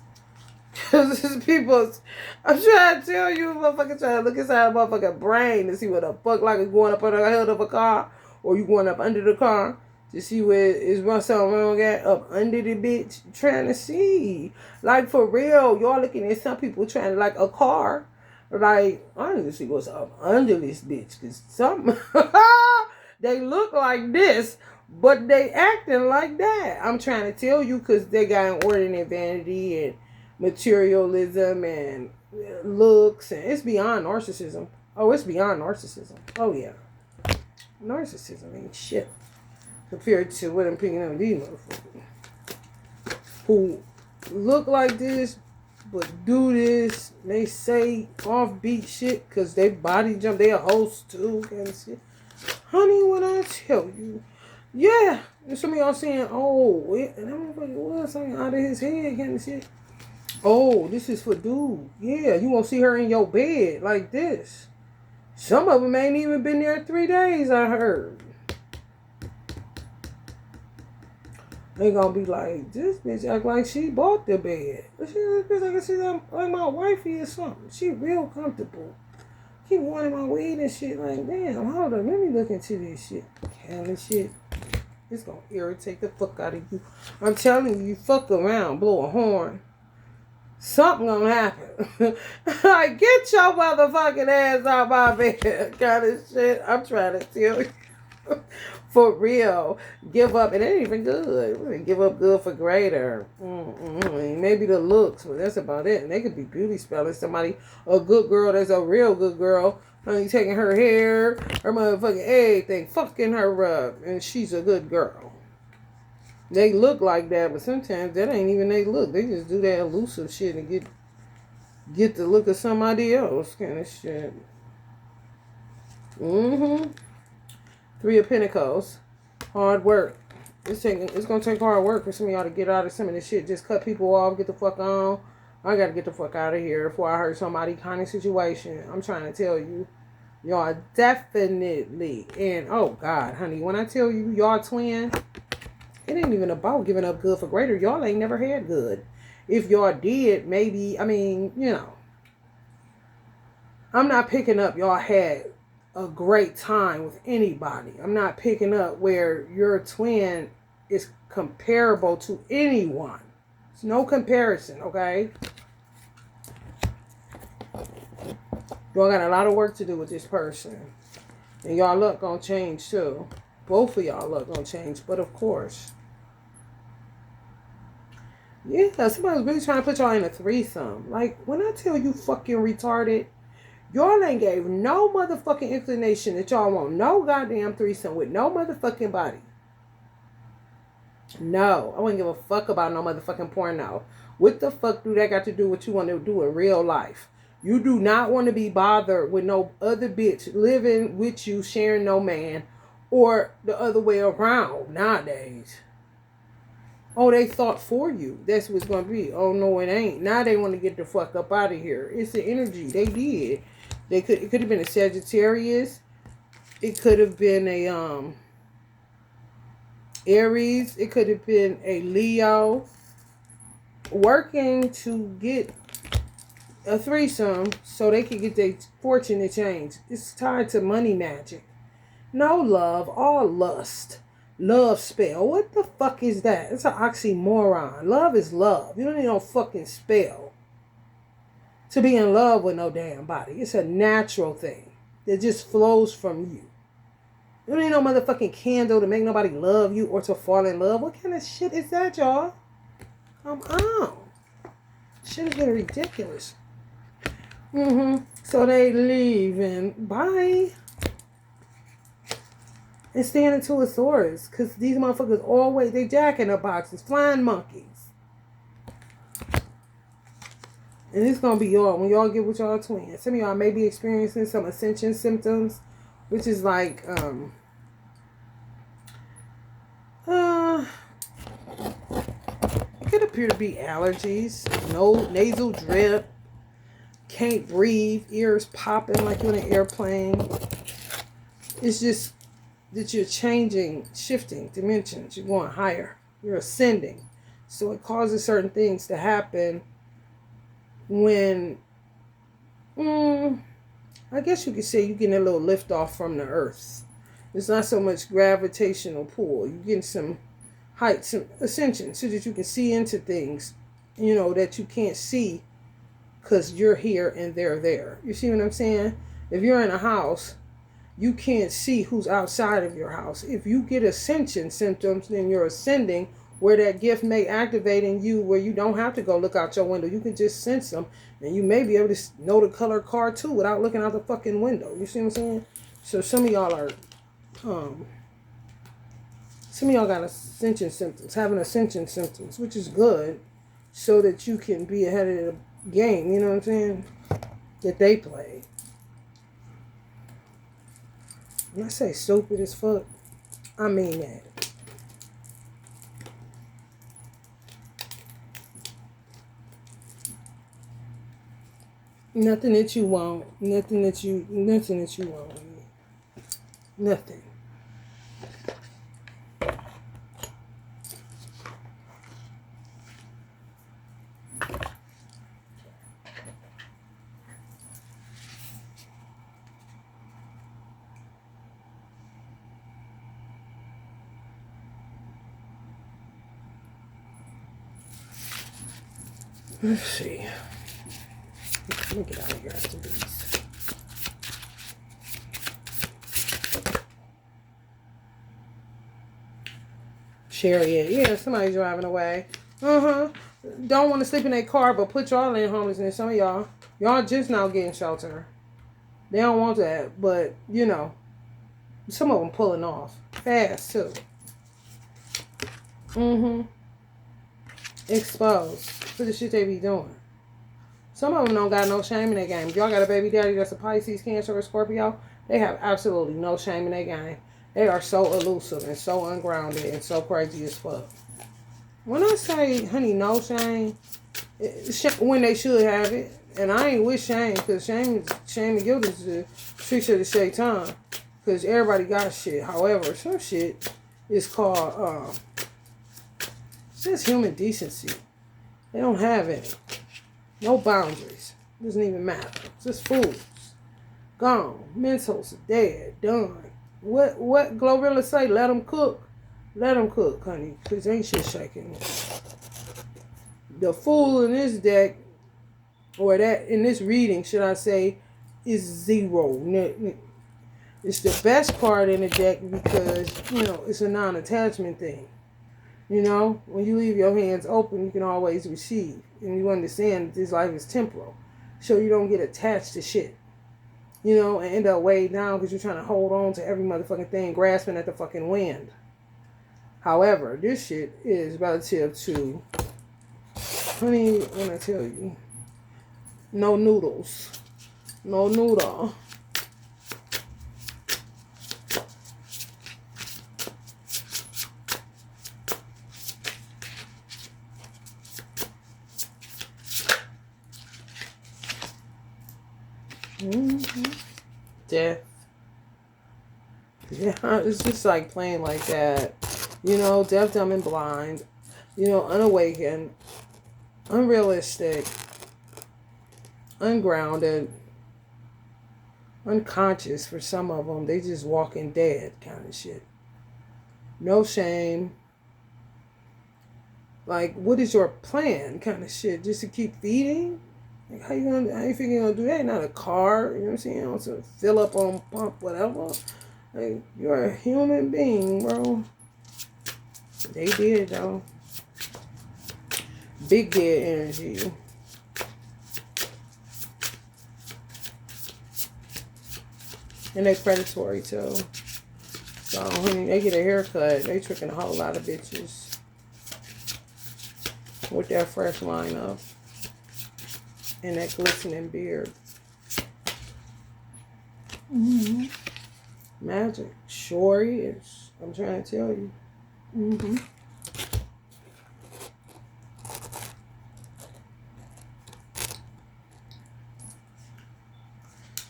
Because this people's... I'm trying to tell you, motherfucker, trying to look inside a motherfucking brain to see what the fuck like is going up under the hood of a car. Or you going up under the car. To see where is something wrong at up under the bitch. Trying to see. Like, for real. Y'all looking at some people trying to, like, a car. Like, I need to see what's up under this bitch. Because some... they look like this. But they acting like that. I'm trying to tell you because they got inordinate vanity and materialism and looks. And it's beyond narcissism. Oh, it's beyond narcissism. Oh, yeah. Narcissism ain't shit. Compared to what I'm picking up these motherfuckers who look like this but do this. They say offbeat shit because they body jump. They a host too kind of shit. Honey, when I tell you, yeah. And some of y'all saying, oh, and that motherfucker was something out of his head kind of shit. Oh, this is for dude. Yeah, you won't see her in your bed like this. Some of them ain't even been there 3 days, I heard. They gonna be like, this bitch act like she bought the bed. She bitch like she's like my wifey or something. She real comfortable. Keep wanting my weed and shit. Like, damn, hold on, let me look into this shit. Kind of shit. It's gonna irritate the fuck out of you. I'm telling you, you fuck around, blow a horn. Something gonna happen. Like, get your motherfucking ass out my bed. Kind of shit. I'm trying to tell you. For real. Give up. It ain't even good. Give up good for greater. Maybe the looks, but that's about it. And they could be beauty spelling somebody. A good girl that's a real good girl. Honey, taking her hair, her motherfucking everything, fucking her up. And she's a good girl. They look like that, but sometimes that ain't even they look. They just do that elusive shit and get the look of somebody else kind of shit. Three of Pentacles. Hard work. It's gonna take hard work for some of y'all to get out of some of this shit. Just cut people off, get the fuck on. I gotta get the fuck out of here before I hurt somebody kind of situation. I'm trying to tell you. Y'all definitely. And oh God, honey, when I tell you y'all twins, it ain't even about giving up good for greater. Y'all ain't never had good. If y'all did, maybe, I mean, you know. I'm not picking up y'all had a great time with anybody. I'm not picking up where your twin is comparable to anyone. It's no comparison, okay? Y'all got a lot of work to do with this person. And y'all luck gonna change too. Both of y'all luck gonna change, but of course. Yeah, somebody's really trying to put y'all in a threesome. Like, when I tell you fucking retarded, y'all ain't gave no motherfucking inclination that y'all want no goddamn threesome with no motherfucking body. No, I wouldn't give a fuck about no motherfucking porno. What the fuck do that got to do with what you want to do in real life? You do not want to be bothered with no other bitch living with you, sharing no man, or the other way around nowadays. Oh, they thought for you. That's what's going to be. Oh, no, it ain't. Now they want to get the fuck up out of here. It's the energy. They did. It could have been a Sagittarius. It could have been a Aries. It could have been a Leo. Working to get a threesome so they could get their fortune to change. It's tied to money magic. No love, all lust. Love spell. What the fuck is that? It's an oxymoron. Love is love. You don't need no fucking spell to be in love with no damn body. It's a natural thing that just flows from you. You don't need no motherfucking candle to make nobody love you or to fall in love. What kind of shit is that, y'all? Come on. Shit is getting ridiculous. So they leaving. Bye. And standing to a source. Because these motherfuckers always, they jack in the boxes. Flying monkeys. And it's going to be y'all. When y'all get with y'all twins. Some of y'all may be experiencing some ascension symptoms. Which is like, it could appear to be allergies. No nasal drip. Can't breathe. Ears popping like you're in an airplane. It's just that you're changing, shifting dimensions. You're going higher. You're ascending. So it causes certain things to happen when, I guess you could say you're getting a little lift off from the earth. It's not so much gravitational pull. You're getting some height, some ascension, so that you can see into things, that you can't see because you're here and they're there. You see what I'm saying? If you're in a house, you can't see who's outside of your house. If you get ascension symptoms, then you're ascending, where that gift may activate in you, where you don't have to go look out your window. You can just sense them, and you may be able to know the color car too without looking out the fucking window. You see what I'm saying? So some of y'all are, some of y'all got ascension symptoms, having ascension symptoms, which is good, so that you can be ahead of the game. You know what I'm saying? That they play. When I say stupid as fuck, I mean that. Nothing that you want. Nothing that you want. Nothing. Let's see. Let me get out of here after these. Chariot. Yeah, somebody driving away. Don't want to sleep in their car, but put y'all in homelessness. Some of y'all just now getting shelter. They don't want that, but you know, some of them pulling off fast too. Exposed for the shit they be doing. Some of them don't got no shame in their game. If y'all got a baby daddy that's a Pisces, Cancer, or Scorpio, they have absolutely no shame in their game. They are so elusive and so ungrounded and so crazy as fuck. When I say, honey, no shame, when they should have it, and I ain't with shame, because shame and guilt is the tricks of the shaitan, because everybody got shit. However, some shit is called just human decency. They don't have any. No boundaries. Doesn't even matter. Just fools. Gone. Mentals dead. Done. What Glorilla say? Let them cook. Let them cook, honey. Because ain't shit shaking. The fool in this deck, or that in this reading, should I say, is 0. It's the best card in the deck because, you know, it's a non-attachment thing. You know, when you leave your hands open, you can always receive. And you understand that this life is temporal. So you don't get attached to shit. You know, and end up weighed down because you're trying to hold on to every motherfucking thing, grasping at the fucking wind. However, this shit is relative to, honey, when I tell you, no noodles. No noodle. Death. Yeah, it's just like playing like that. You know, deaf, dumb, and blind. You know, unawakened, unrealistic, ungrounded, unconscious for some of them. They just walking dead kind of shit. No shame. Like, what is your plan kind of shit? Just to keep feeding? Like, how you figure you're gonna do that? Not a car, you know what I'm saying? To fill up on pump, whatever. Like, you're a human being, bro. They did, though. Big dead energy. And they predatory, too. So, honey, they get a haircut. They tricking a whole lot of bitches. With that fresh lineup. And that glistening beard. Magic. Sure is. I'm trying to tell you.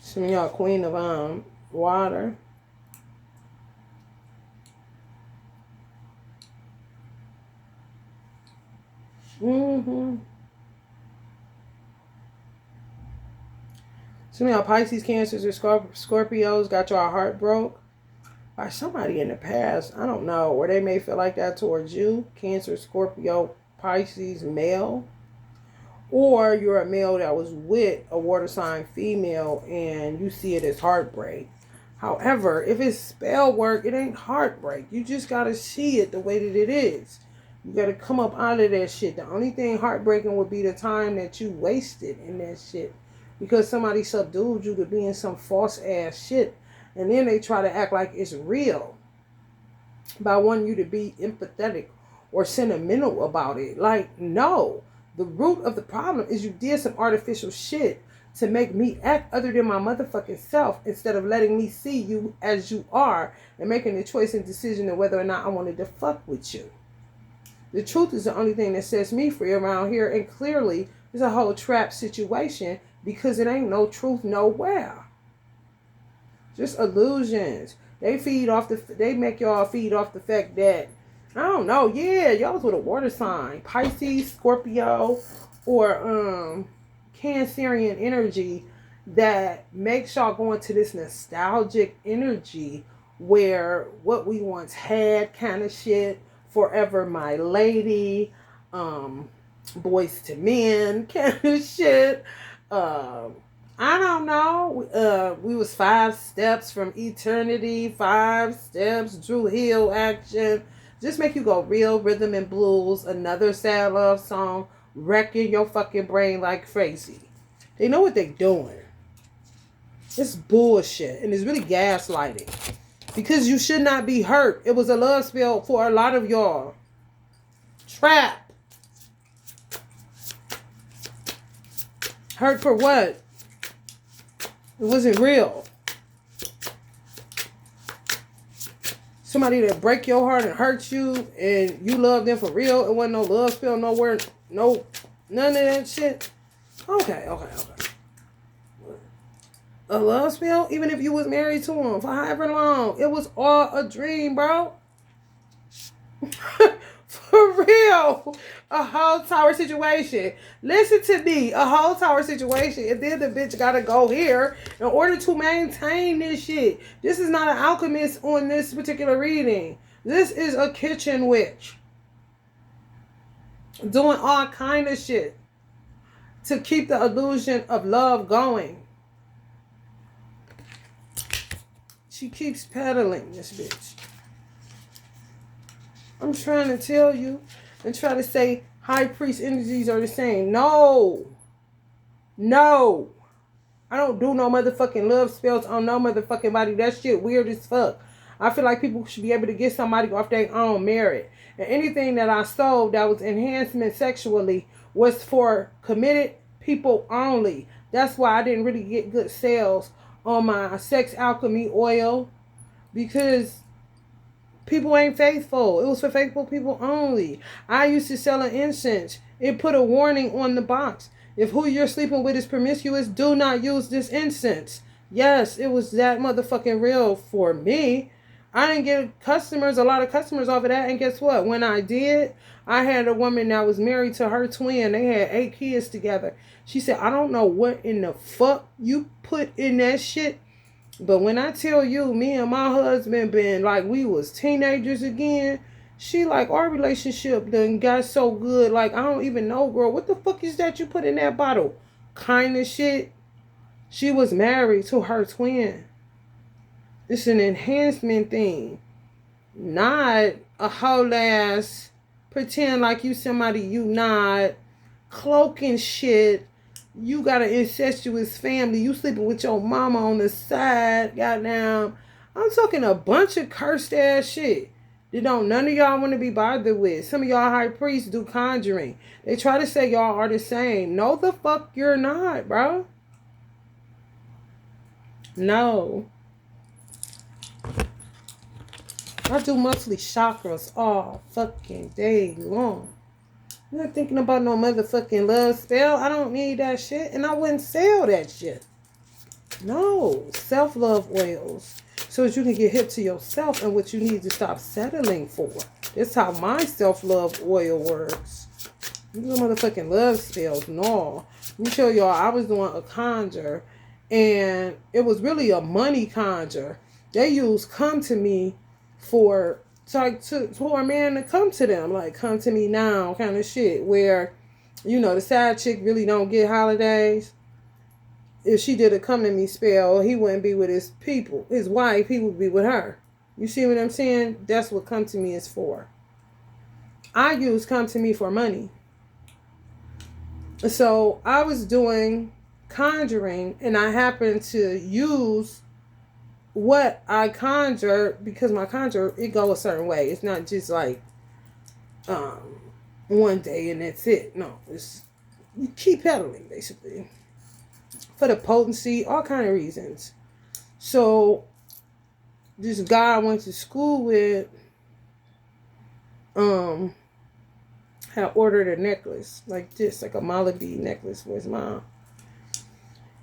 Some of y'all queen of water. Some of y'all Pisces, Cancers, or Scorpios got y'all heart broke by somebody in the past. I don't know. Or they may feel like that towards you. Cancer, Scorpio, Pisces, male. Or you're a male that was with a water sign female and you see it as heartbreak. However, if it's spell work, it ain't heartbreak. You just got to see it the way that it is. You got to come up out of that shit. The only thing heartbreaking would be the time that you wasted in that shit. Because somebody subdued you to being some false ass shit. And then they try to act like it's real. By wanting you to be empathetic or sentimental about it. Like, no. The root of the problem is you did some artificial shit to make me act other than my motherfucking self instead of letting me see you as you are and making the choice and decision of whether or not I wanted to fuck with you. The truth is the only thing that sets me free around here, and clearly it's a whole trap situation because it ain't no truth nowhere. Just illusions. They make y'all feed off the fact that, I don't know, yeah, y'all was with a water sign, Pisces, Scorpio, or Cancerian energy that makes y'all go into this nostalgic energy where what we once had kind of shit, Forever My Lady, Boys to Men kind of shit. I don't know. We was 5 steps from eternity, 5 steps, Drew Hill action. Just make you go real rhythm and blues, another sad love song, wrecking your fucking brain like crazy. They know what they're doing. It's bullshit, and it's really gaslighting. Because you should not be hurt. It was a love spell for a lot of y'all. Trap. Hurt for what? It wasn't real. Somebody that break your heart and hurt you, and you love them for real. It wasn't no love spell nowhere. No, none of that shit. Okay. A love spell, even if you was married to him for however long, it was all a dream, bro. For real. A whole tower situation. Listen to me. A whole tower situation. And then the bitch gotta go here in order to maintain this shit. This is not an alchemist on this particular reading. This is a kitchen witch. Doing all kind of shit to keep the illusion of love going. She keeps peddling this bitch. I'm trying to tell you and try to say high priest energies are the same. No. I don't do no motherfucking love spells on no motherfucking body. That shit weird as fuck. I feel like people should be able to get somebody off their own merit. And anything that I sold that was enhancement sexually was for committed people only. That's why I didn't really get good sales on my sex alchemy oil, because people ain't faithful. It was for faithful people only. I used to sell an incense. It put a warning on the box. If who you're sleeping with is promiscuous, do not use this incense. Yes, it was that motherfucking real for me. I didn't get a lot of customers off of that. And guess what? When I did, I had a woman that was married to her twin. They had 8 kids together. She said, I don't know what in the fuck you put in that shit, but when I tell you, me and my husband been like we was teenagers again. She like, our relationship done got so good. Like, I don't even know, girl. What the fuck is that you put in that bottle? Kind of shit. She was married to her twin. It's an enhancement thing. Not a whole ass pretend like you somebody you not. Cloaking shit. You got an incestuous family. You sleeping with your mama on the side. Goddamn. I'm talking a bunch of cursed ass shit that don't none of y'all want to be bothered with. Some of y'all high priests do conjuring. They try to say y'all are the same. No, the fuck you're not, bro. No. I do monthly chakras all fucking day long. I'm not thinking about no motherfucking love spell. I don't need that shit, and I wouldn't sell that shit. No. Self-love oils. So that you can get hip to yourself and what you need to stop settling for. That's how my self-love oil works. These are motherfucking love spells. No. Let me show y'all. I was doing a conjure, and it was really a money conjure. They used come to me for a man to come to them, like come to me now kind of shit, where, you know, the side chick really don't get holidays. If she did a come to me spell, he wouldn't be with his people, his wife, he would be with her. You see what I'm saying? That's what come to me is for. I use come to me for money. So I was doing conjuring, and I happened to use what I conjure, because my conjure, it go a certain way. It's not just like one day and that's it. No, it's you keep pedaling basically for the potency, all kind of reasons. So this guy I went to school with had ordered a necklace like this, like a Malabi necklace for his mom.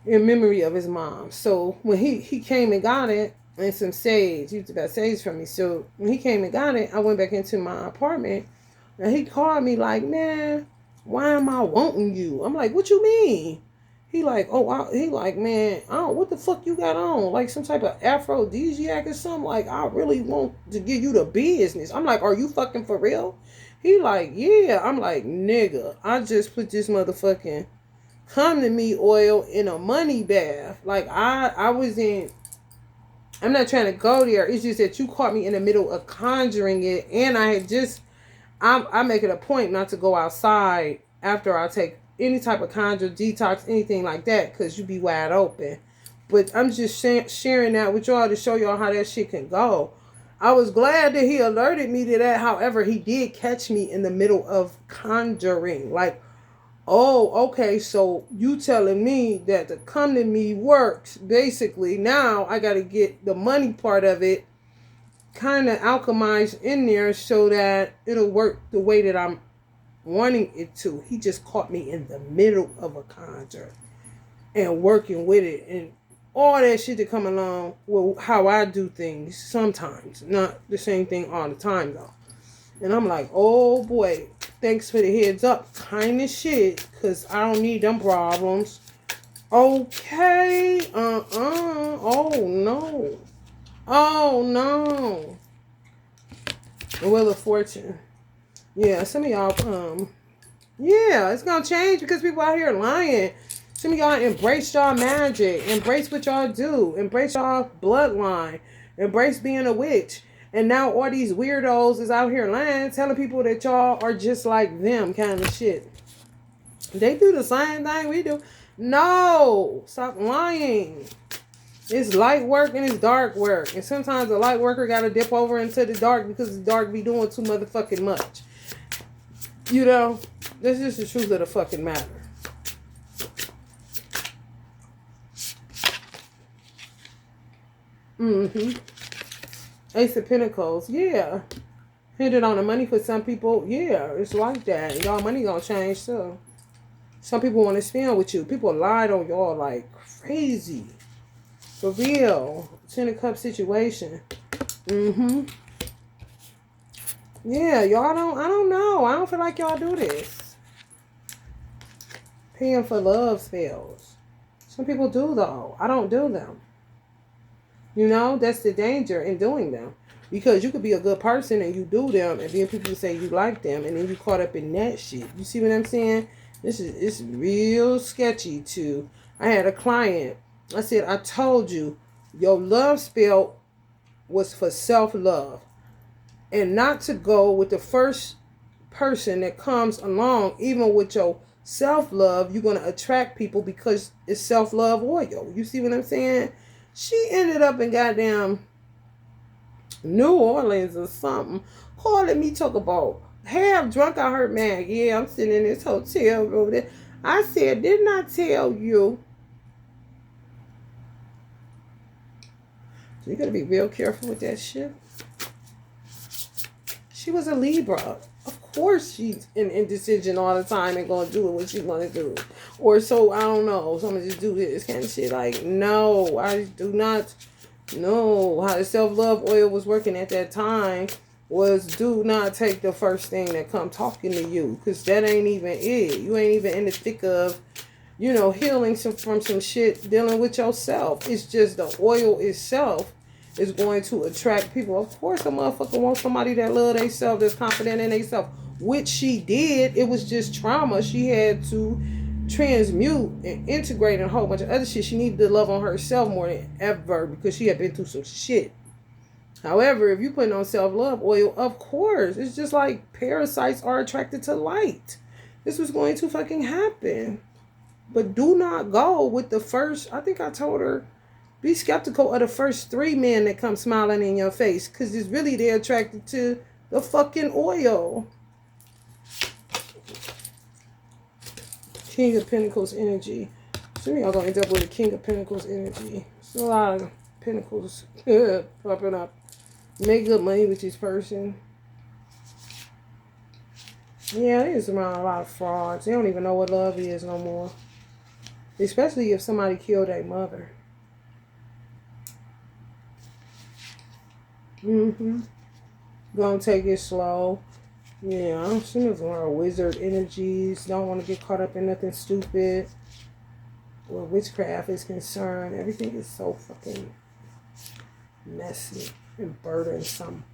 in memory of his mom. So when he came and got it, and some sage, he used to buy sage from me. So when he came and got it, I went back into my apartment, and he called me like, man, why am I wanting you? I'm like, what you mean? He like, he like, man, what the fuck you got on? Like some type of aphrodisiac or something? Like, I really want to give you the business. I'm like, are you fucking for real? He like, yeah. I'm like, nigga, I just put this motherfucking come to me oil in a money bath. Like I was in. I'm not trying to go there. It's just that you caught me in the middle of conjuring it, and I had just. I make it a point not to go outside after I take any type of conjure, detox, anything like that, because you be wide open. But I'm just sharing that with y'all to show y'all how that shit can go. I was glad that he alerted me to that. However, he did catch me in the middle of conjuring. Like, oh, okay, so you telling me that the come to me works. Basically, now I got to get the money part of it kind of alchemized in there so that it'll work the way that I'm wanting it to. He just caught me in the middle of a conjure and working with it and all that shit that come along with how I do things sometimes. Not the same thing all the time though. And I'm like, oh boy, thanks for the heads up kind of shit, because I don't need them problems. Okay, oh no. Oh no. The Wheel of Fortune. Yeah, some of y'all, yeah, it's gonna change because people out here lying. Some of y'all embrace y'all magic, embrace what y'all do, embrace y'all bloodline, embrace being a witch. And now all these weirdos is out here lying, telling people that y'all are just like them kind of shit. They do the same thing we do. No, stop lying. It's light work and it's dark work. And sometimes the light worker got to dip over into the dark because the dark be doing too motherfucking much. You know, this is the truth of the fucking matter. Ace of Pentacles, yeah. Hit on the money for some people, yeah, it's like that. Y'all money gonna change too. Some people want to spend with you. People lied on y'all like crazy. For real. Ten of Cups situation. Yeah, y'all I don't know. I don't feel like y'all do this. Paying for love spells. Some people do though. I don't do them. You know, that's the danger in doing them. Because you could be a good person and you do them, and then people say you like them, and then you caught up in that shit. You see what I'm saying? It's real sketchy too. I had a client. I said, I told you, your love spell was for self-love. And not to go with the first person that comes along, even with your self-love, you're going to attract people because it's self-love oil. You see what I'm saying? She ended up in goddamn New Orleans or something, calling me, talk about half drunk. I heard, man, yeah, I'm sitting in this hotel room there. I said, didn't I tell you? So you gotta be real careful with that shit. She was a Libra. Of course she's in indecision all the time and gonna do what she wanna do. Or so, I don't know, someone just do this kind of shit. Like, no, I do not know how the self-love oil was working at that time. Was do not take the first thing that come talking to you, because that ain't even it. You ain't even in the thick of, you know, healing from some shit, dealing with yourself. It's just the oil itself is going to attract people. Of course a motherfucker wants somebody that love themselves, that's confident in themselves, which she did. It was just trauma she had to transmute and integrate and a whole bunch of other shit. She needed to love on herself more than ever because she had been through some shit. However, if you put on self-love oil, of course, it's just like parasites are attracted to light. This was going to fucking happen. But do not go with the first, I think I told her, be skeptical of the first 3 men that come smiling in your face, because it's really they're attracted to the fucking oil. King of Pentacles energy. Some of y'all gonna end up with a King of Pentacles energy. There's a lot of Pentacles popping up. Make good money with this person. Yeah, they just around a lot of frauds. They don't even know what love is no more. Especially if somebody killed their mother. Gonna take it slow. Yeah, I'm assuming it's more wizard energies. Don't want to get caught up in nothing stupid. Where witchcraft is concerned, everything is so fucking messy and burdensome.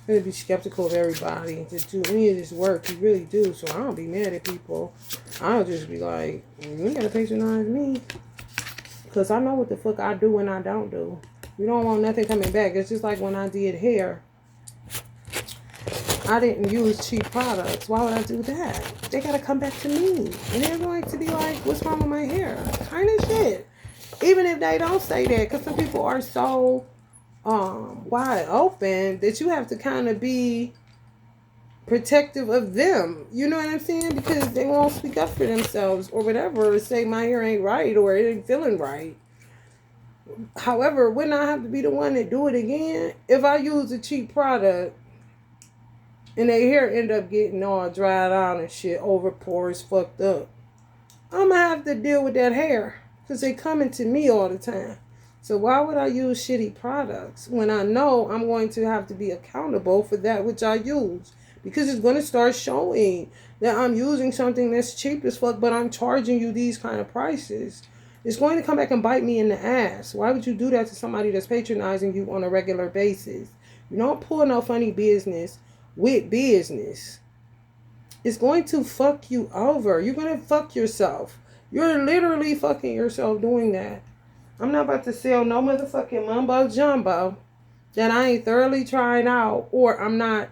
You gotta be skeptical of everybody to do any of this work. You really do. So I don't be mad at people. I'll just be like, you ain't gotta patronize me. Because I know what the fuck I do and I don't do. You don't want nothing coming back. It's just like when I did hair. I didn't use cheap products. Why would I do that? They gotta come back to me. And they're going to be like, what's wrong with my hair? Kind of shit. Even if they don't say that. Because some people are so wide open that you have to kind of be protective of them. You know what I'm saying? Because they won't speak up for themselves or whatever. Or say my hair ain't right or it ain't feeling right. However, wouldn't I have to be the one that do it again? If I use a cheap product and their hair end up getting all dried out and shit, over pores, fucked up, I'm gonna have to deal with that hair because they coming to me all the time. So why would I use shitty products when I know I'm going to have to be accountable for that which I use? Because it's going to start showing that I'm using something that's cheap as fuck, but I'm charging you these kind of prices. It's going to come back and bite me in the ass. Why would you do that to somebody that's patronizing you on a regular basis? You don't pull no funny business with business. It's going to fuck you over. You're going to fuck yourself. You're literally fucking yourself doing that. I'm not about to sell no motherfucking mumbo jumbo that I ain't thoroughly trying out, or I'm not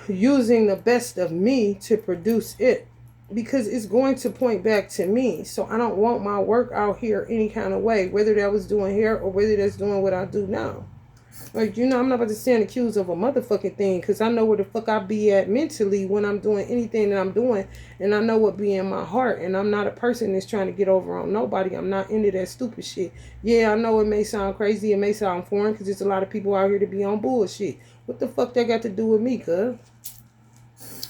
using the best of me to produce it, because it's going to point back to me. So I don't want my work out here any kind of way, whether that was doing hair or whether that's doing what I do now. Like, you know, I'm not about to stand accused of a motherfucking thing, because I know where the fuck I be at mentally when I'm doing anything that I'm doing, and I know what be in my heart, and I'm not a person that's trying to get over on nobody. I'm not into that stupid shit. Yeah, I know it may sound crazy, it may sound foreign, because there's a lot of people out here to be on bullshit. What the fuck that got to do with me, cuz?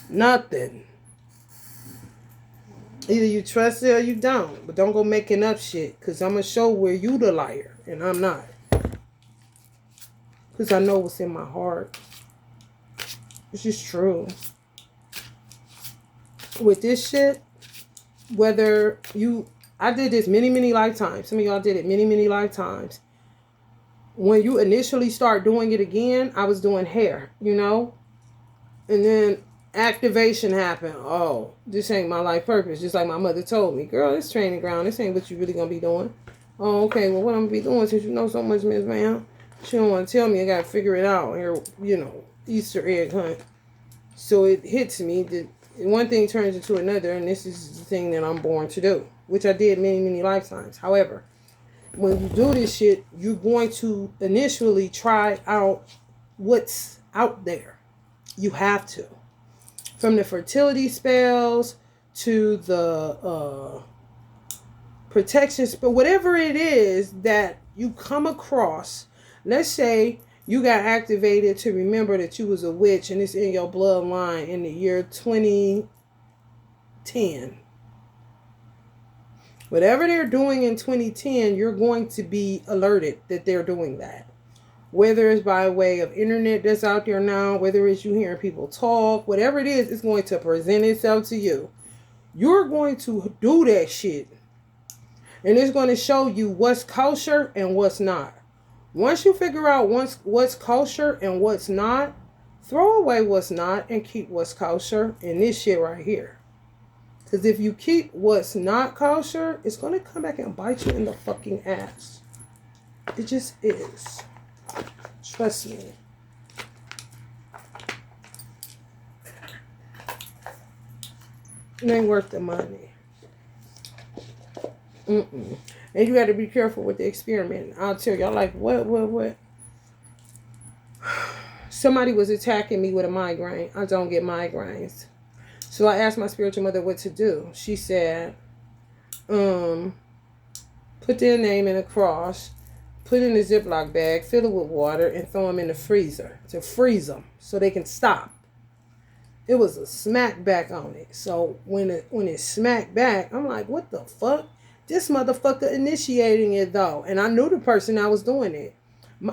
Nothing. Either you trust it or you don't, but don't go making up shit, because I'm going to show where you the liar, and I'm not. Because I know what's in my heart. It's just true. With this shit, whether you... I did this many, many lifetimes. Some of y'all did it many, many lifetimes. When you initially start doing it again, I was doing hair, you know? And then activation happened. Oh, this ain't my life purpose. Just like my mother told me. Girl, this training ground. This ain't what you really going to be doing. Oh, okay. Well, what I'm going to be doing since you know so much, Miss Ma'am? She don't want to tell me. I got to figure it out here, you know, Easter egg hunt. So it hits me that one thing turns into another, and this is the thing that I'm born to do, which I did many, many lifetimes. However, when you do this shit, you're going to initially try out what's out there. You have to. From the fertility spells to the protection spell, whatever it is that you come across. Let's say you got activated to remember that you was a witch and it's in your bloodline in the year 2010. Whatever they're doing in 2010, you're going to be alerted that they're doing that. Whether it's by way of internet that's out there now, whether it's you hearing people talk, whatever it is, it's going to present itself to you. You're going to do that shit. And it's going to show you what's kosher and what's not. Once you figure out what's kosher and what's not, throw away what's not and keep what's kosher in this shit right here. Because if you keep what's not kosher, it's going to come back and bite you in the fucking ass. It just is. Trust me. It ain't worth the money. And you got to be careful with the experiment. I'll tell y'all, like, what? Somebody was attacking me with a migraine. I don't get migraines. So I asked my spiritual mother what to do. She said, put their name in a cross, put it in a Ziploc bag, fill it with water, and throw them in the freezer to freeze them so they can stop. it was a smack back on it. So when it smacked back, I'm like, what the fuck? This motherfucker initiating it though, and I knew the person that was doing it.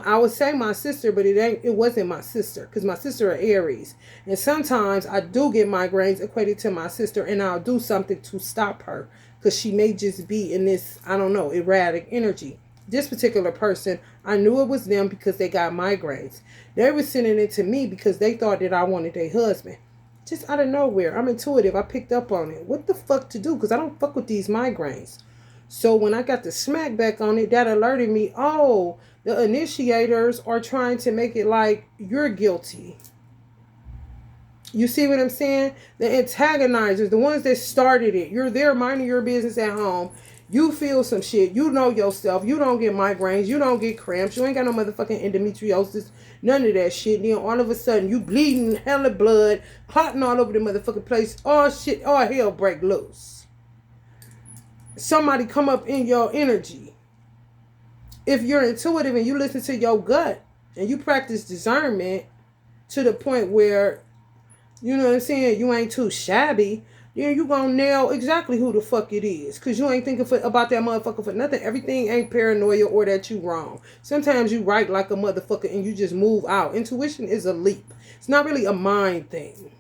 I would say my sister, but it wasn't my sister because my sister are Aries, and sometimes I do get migraines equated to my sister, and I'll do something to stop her because she may just be in this, I don't know, erratic energy. This particular person, I knew it was them because they got migraines. They were sending it to me because they thought that I wanted their husband. Just out of nowhere. I'm intuitive. I picked up on it. What the fuck to do? Because I don't fuck with these migraines. So when I got the smack back on it, that alerted me, oh, the initiators are trying to make it like you're guilty. You see what I'm saying? The antagonizers, the ones that started it. You're there minding your business at home. You feel some shit. You know yourself. You don't get migraines. You don't get cramps. You ain't got no motherfucking endometriosis. None of that shit. Then all of a sudden, you bleeding hella blood, clotting all over the motherfucking place. All shit, all hell break loose. Somebody come up in your energy. If you're intuitive and you listen to your gut and you practice discernment to the point where, you know what I'm saying, you ain't too shabby, then you gonna nail exactly who the fuck it is. Because you ain't thinking about that motherfucker for nothing. Everything ain't paranoia or that you wrong. Sometimes you write like a motherfucker and you just move out. Intuition is a leap. It's not really a mind thing.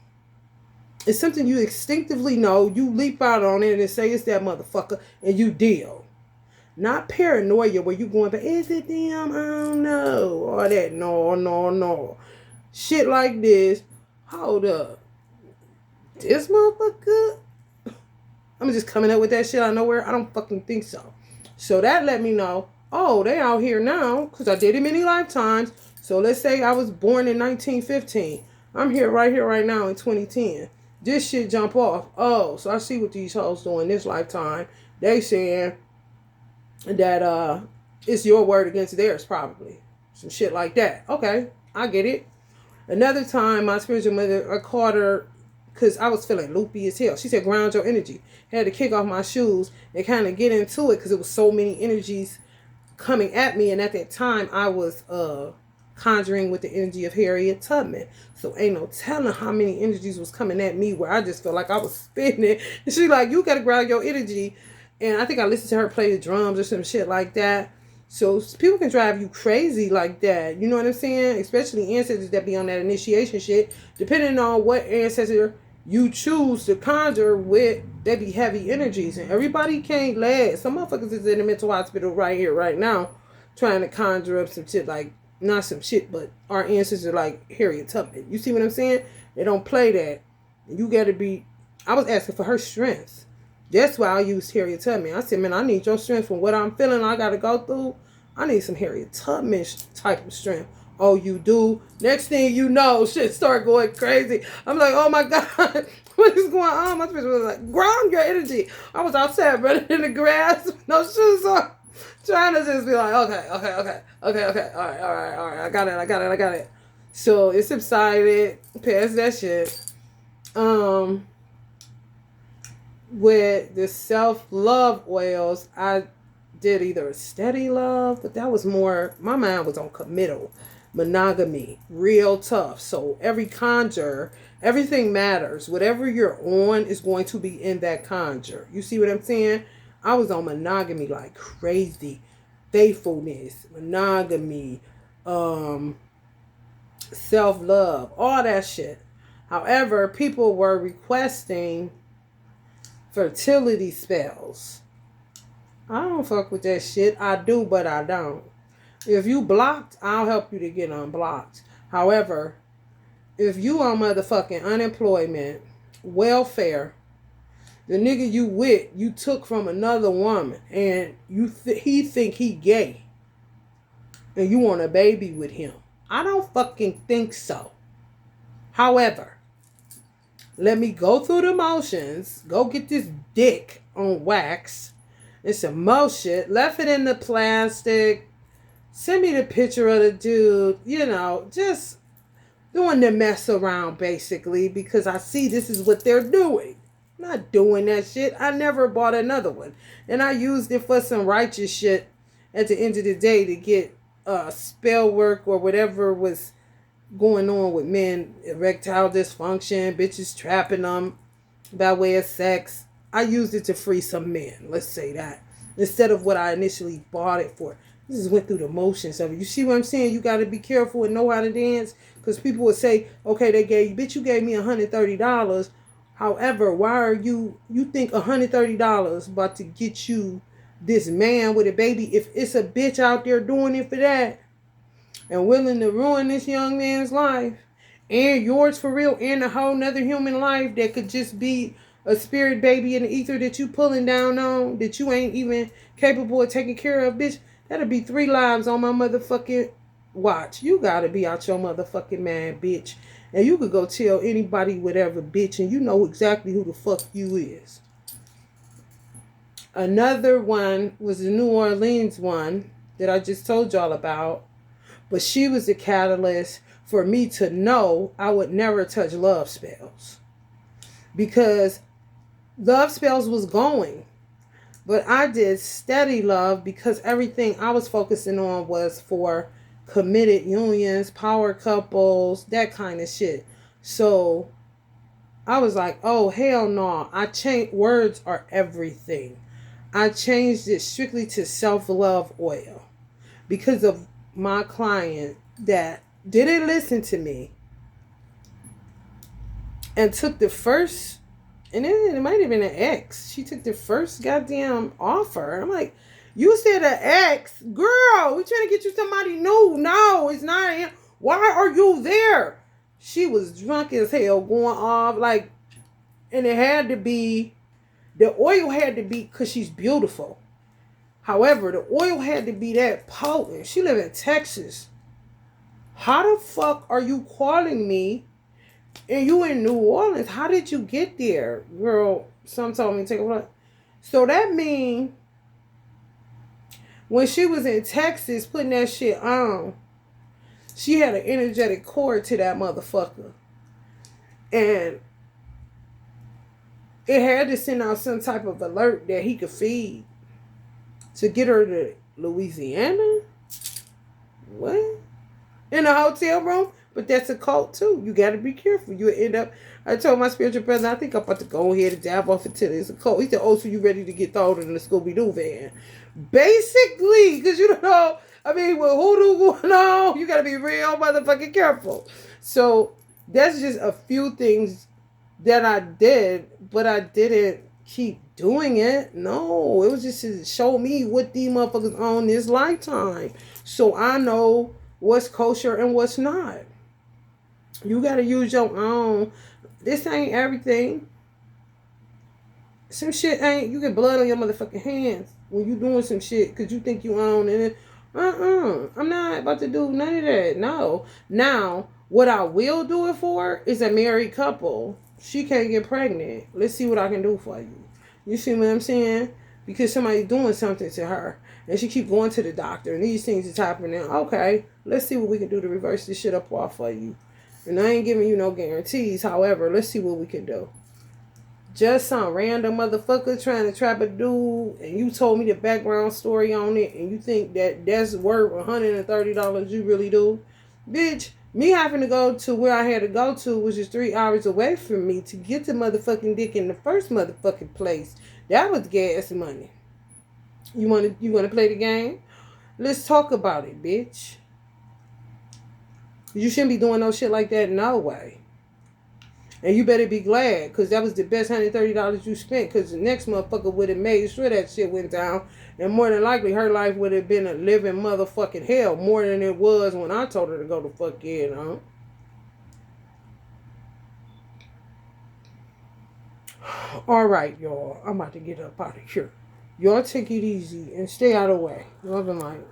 It's something you instinctively know. You leap out on it and say it's that motherfucker and you deal. Not paranoia where you going, but is it them? I don't know. All that. No. Shit like this. Hold up. This motherfucker? I'm just coming up with that shit out of nowhere. I don't fucking think so. So that let me know, oh, they out here now, because I did it many lifetimes. So let's say I was born in 1915. I'm here, right now in 2010. This shit jump off. Oh, so I see what these hoes doing this lifetime. They saying that it's your word against theirs, probably. Some shit like that. Okay, I get it. Another time, my spiritual mother, I called her because I was feeling loopy as hell. She said, ground your energy. I had to kick off my shoes and kind of get into it because it was so many energies coming at me. And at that time, I was conjuring with the energy of Harriet Tubman. So ain't no telling how many energies was coming at me where I just felt like I was spinning. And she like, you got to ground your energy. And I think I listened to her play the drums or some shit like that. So people can drive you crazy like that. You know what I'm saying? Especially ancestors that be on that initiation shit. Depending on what ancestor you choose to conjure with, they be heavy energies. And everybody can't last. Some motherfuckers is in the mental hospital right here, right now, trying to conjure up some shit like, not some shit, but our ancestors like Harriet Tubman. You see what I'm saying? They don't play that. You got to be, I was asking for her strength. That's why I used Harriet Tubman. I said, man, I need your strength from what I'm feeling I got to go through. I need some Harriet Tubman type of strength. Oh, you do? Next thing you know, shit start going crazy. I'm like, oh my God, what is going on? My spirit was like, ground your energy. I was outside running in the grass with no shoes on, trying to just be like, okay. All right. I got it. So it subsided, past that shit. With the self-love oils, I did either a steady love, but that was more, my mind was on committal, monogamy, real tough. So every conjure, everything matters. Whatever you're on is going to be in that conjure. You see what I'm saying? I was on monogamy like crazy. Faithfulness, monogamy, self-love, all that shit. However, people were requesting fertility spells. I don't fuck with that shit. I do, but I don't. If you blocked, I'll help you to get unblocked. However, if you on motherfucking unemployment, welfare, the nigga you with, you took from another woman, and he think he gay, and you want a baby with him. I don't fucking think so. However, let me go through the motions, go get this dick on wax, and some more shit, left it in the plastic, send me the picture of the dude, you know, just doing the mess around basically, because I see this is what they're doing. I'm not doing that shit. I never bought another one. And I used it for some righteous shit at the end of the day to get spell work or whatever was going on with men, erectile dysfunction, bitches trapping them by way of sex. I used it to free some men, let's say that, instead of what I initially bought it for. This just went through the motions of it. You see what I'm saying? You got to be careful and know how to dance, because people would say, okay, bitch, you gave me $130. However, why are you think $130 about to get you this man with a baby? If it's a bitch out there doing it for that and willing to ruin this young man's life and yours for real, and a whole nother human life that could just be a spirit baby in the ether that you pulling down on, that you ain't even capable of taking care of, bitch, that'll be 3 lives on my motherfucking watch. You gotta be out your motherfucking mind, bitch. And you could go tell anybody whatever, bitch, and you know exactly who the fuck you is. Another one was the New Orleans one that I just told y'all about. But she was the catalyst for me to know I would never touch love spells. Because love spells was going. But I did steady love because everything I was focusing on was for committed unions, power couples, that kind of shit. So I was like, oh, hell no. I changed. Words are everything. I changed it strictly to self-love oil because of my client that didn't listen to me and took the first, and it might have been an ex. She took the first goddamn offer. I'm like, you said an ex? Girl, we trying to get you somebody new. No, it's not him. Why are you there? She was drunk as hell going off. Like, and it had to be, the oil had to be because she's beautiful. However, the oil had to be that potent. She live in Texas. How the fuck are you calling me and you in New Orleans? How did you get there? Girl, some told me to take a look. So that means when she was in Texas putting that shit on, she had an energetic cord to that motherfucker. And it had to send out some type of alert that he could feed to get her to Louisiana. What? In a hotel room? But that's a cult too. You got to be careful. You end up, I told my spiritual brother, I think I'm about to go ahead and dab off until it's a cult. He said, oh, so you ready to get thrown in the Scooby-Doo van? Basically, because you don't know, I mean, with hoodoo going on, you got to be real motherfucking careful. So that's just a few things that I did, but I didn't keep doing it. No, it was just to show me what these motherfuckers on this lifetime. So I know what's kosher and what's not. You got to use your own. This ain't everything. Some shit ain't. You get blood on your motherfucking hands when you doing some shit because you think you own it. I'm not about to do none of that. No. Now, what I will do it for is a married couple. She can't get pregnant. Let's see what I can do for you. You see what I'm saying? Because somebody's doing something to her. And she keep going to the doctor. And these things is happening. Okay, let's see what we can do to reverse this shit up off for you. And I ain't giving you no guarantees. However, let's see what we can do. Just some random motherfucker trying to trap a dude. And you told me the background story on it. And you think that that's worth $130. You really do? Bitch, me having to go to where I had to go to, which is 3 hours away from me, to get the motherfucking dick in the first motherfucking place. That was gas money. You wanna play the game? Let's talk about it, bitch. You shouldn't be doing no shit like that no way. And you better be glad, because that was the best $130 you spent, because the next motherfucker would have made sure that shit went down, and more than likely her life would have been a living motherfucking hell, more than it was when I told her to go to fuck in, huh? Alright, y'all. I'm about to get up out of here. Y'all take it easy and stay out of the way. Love and light.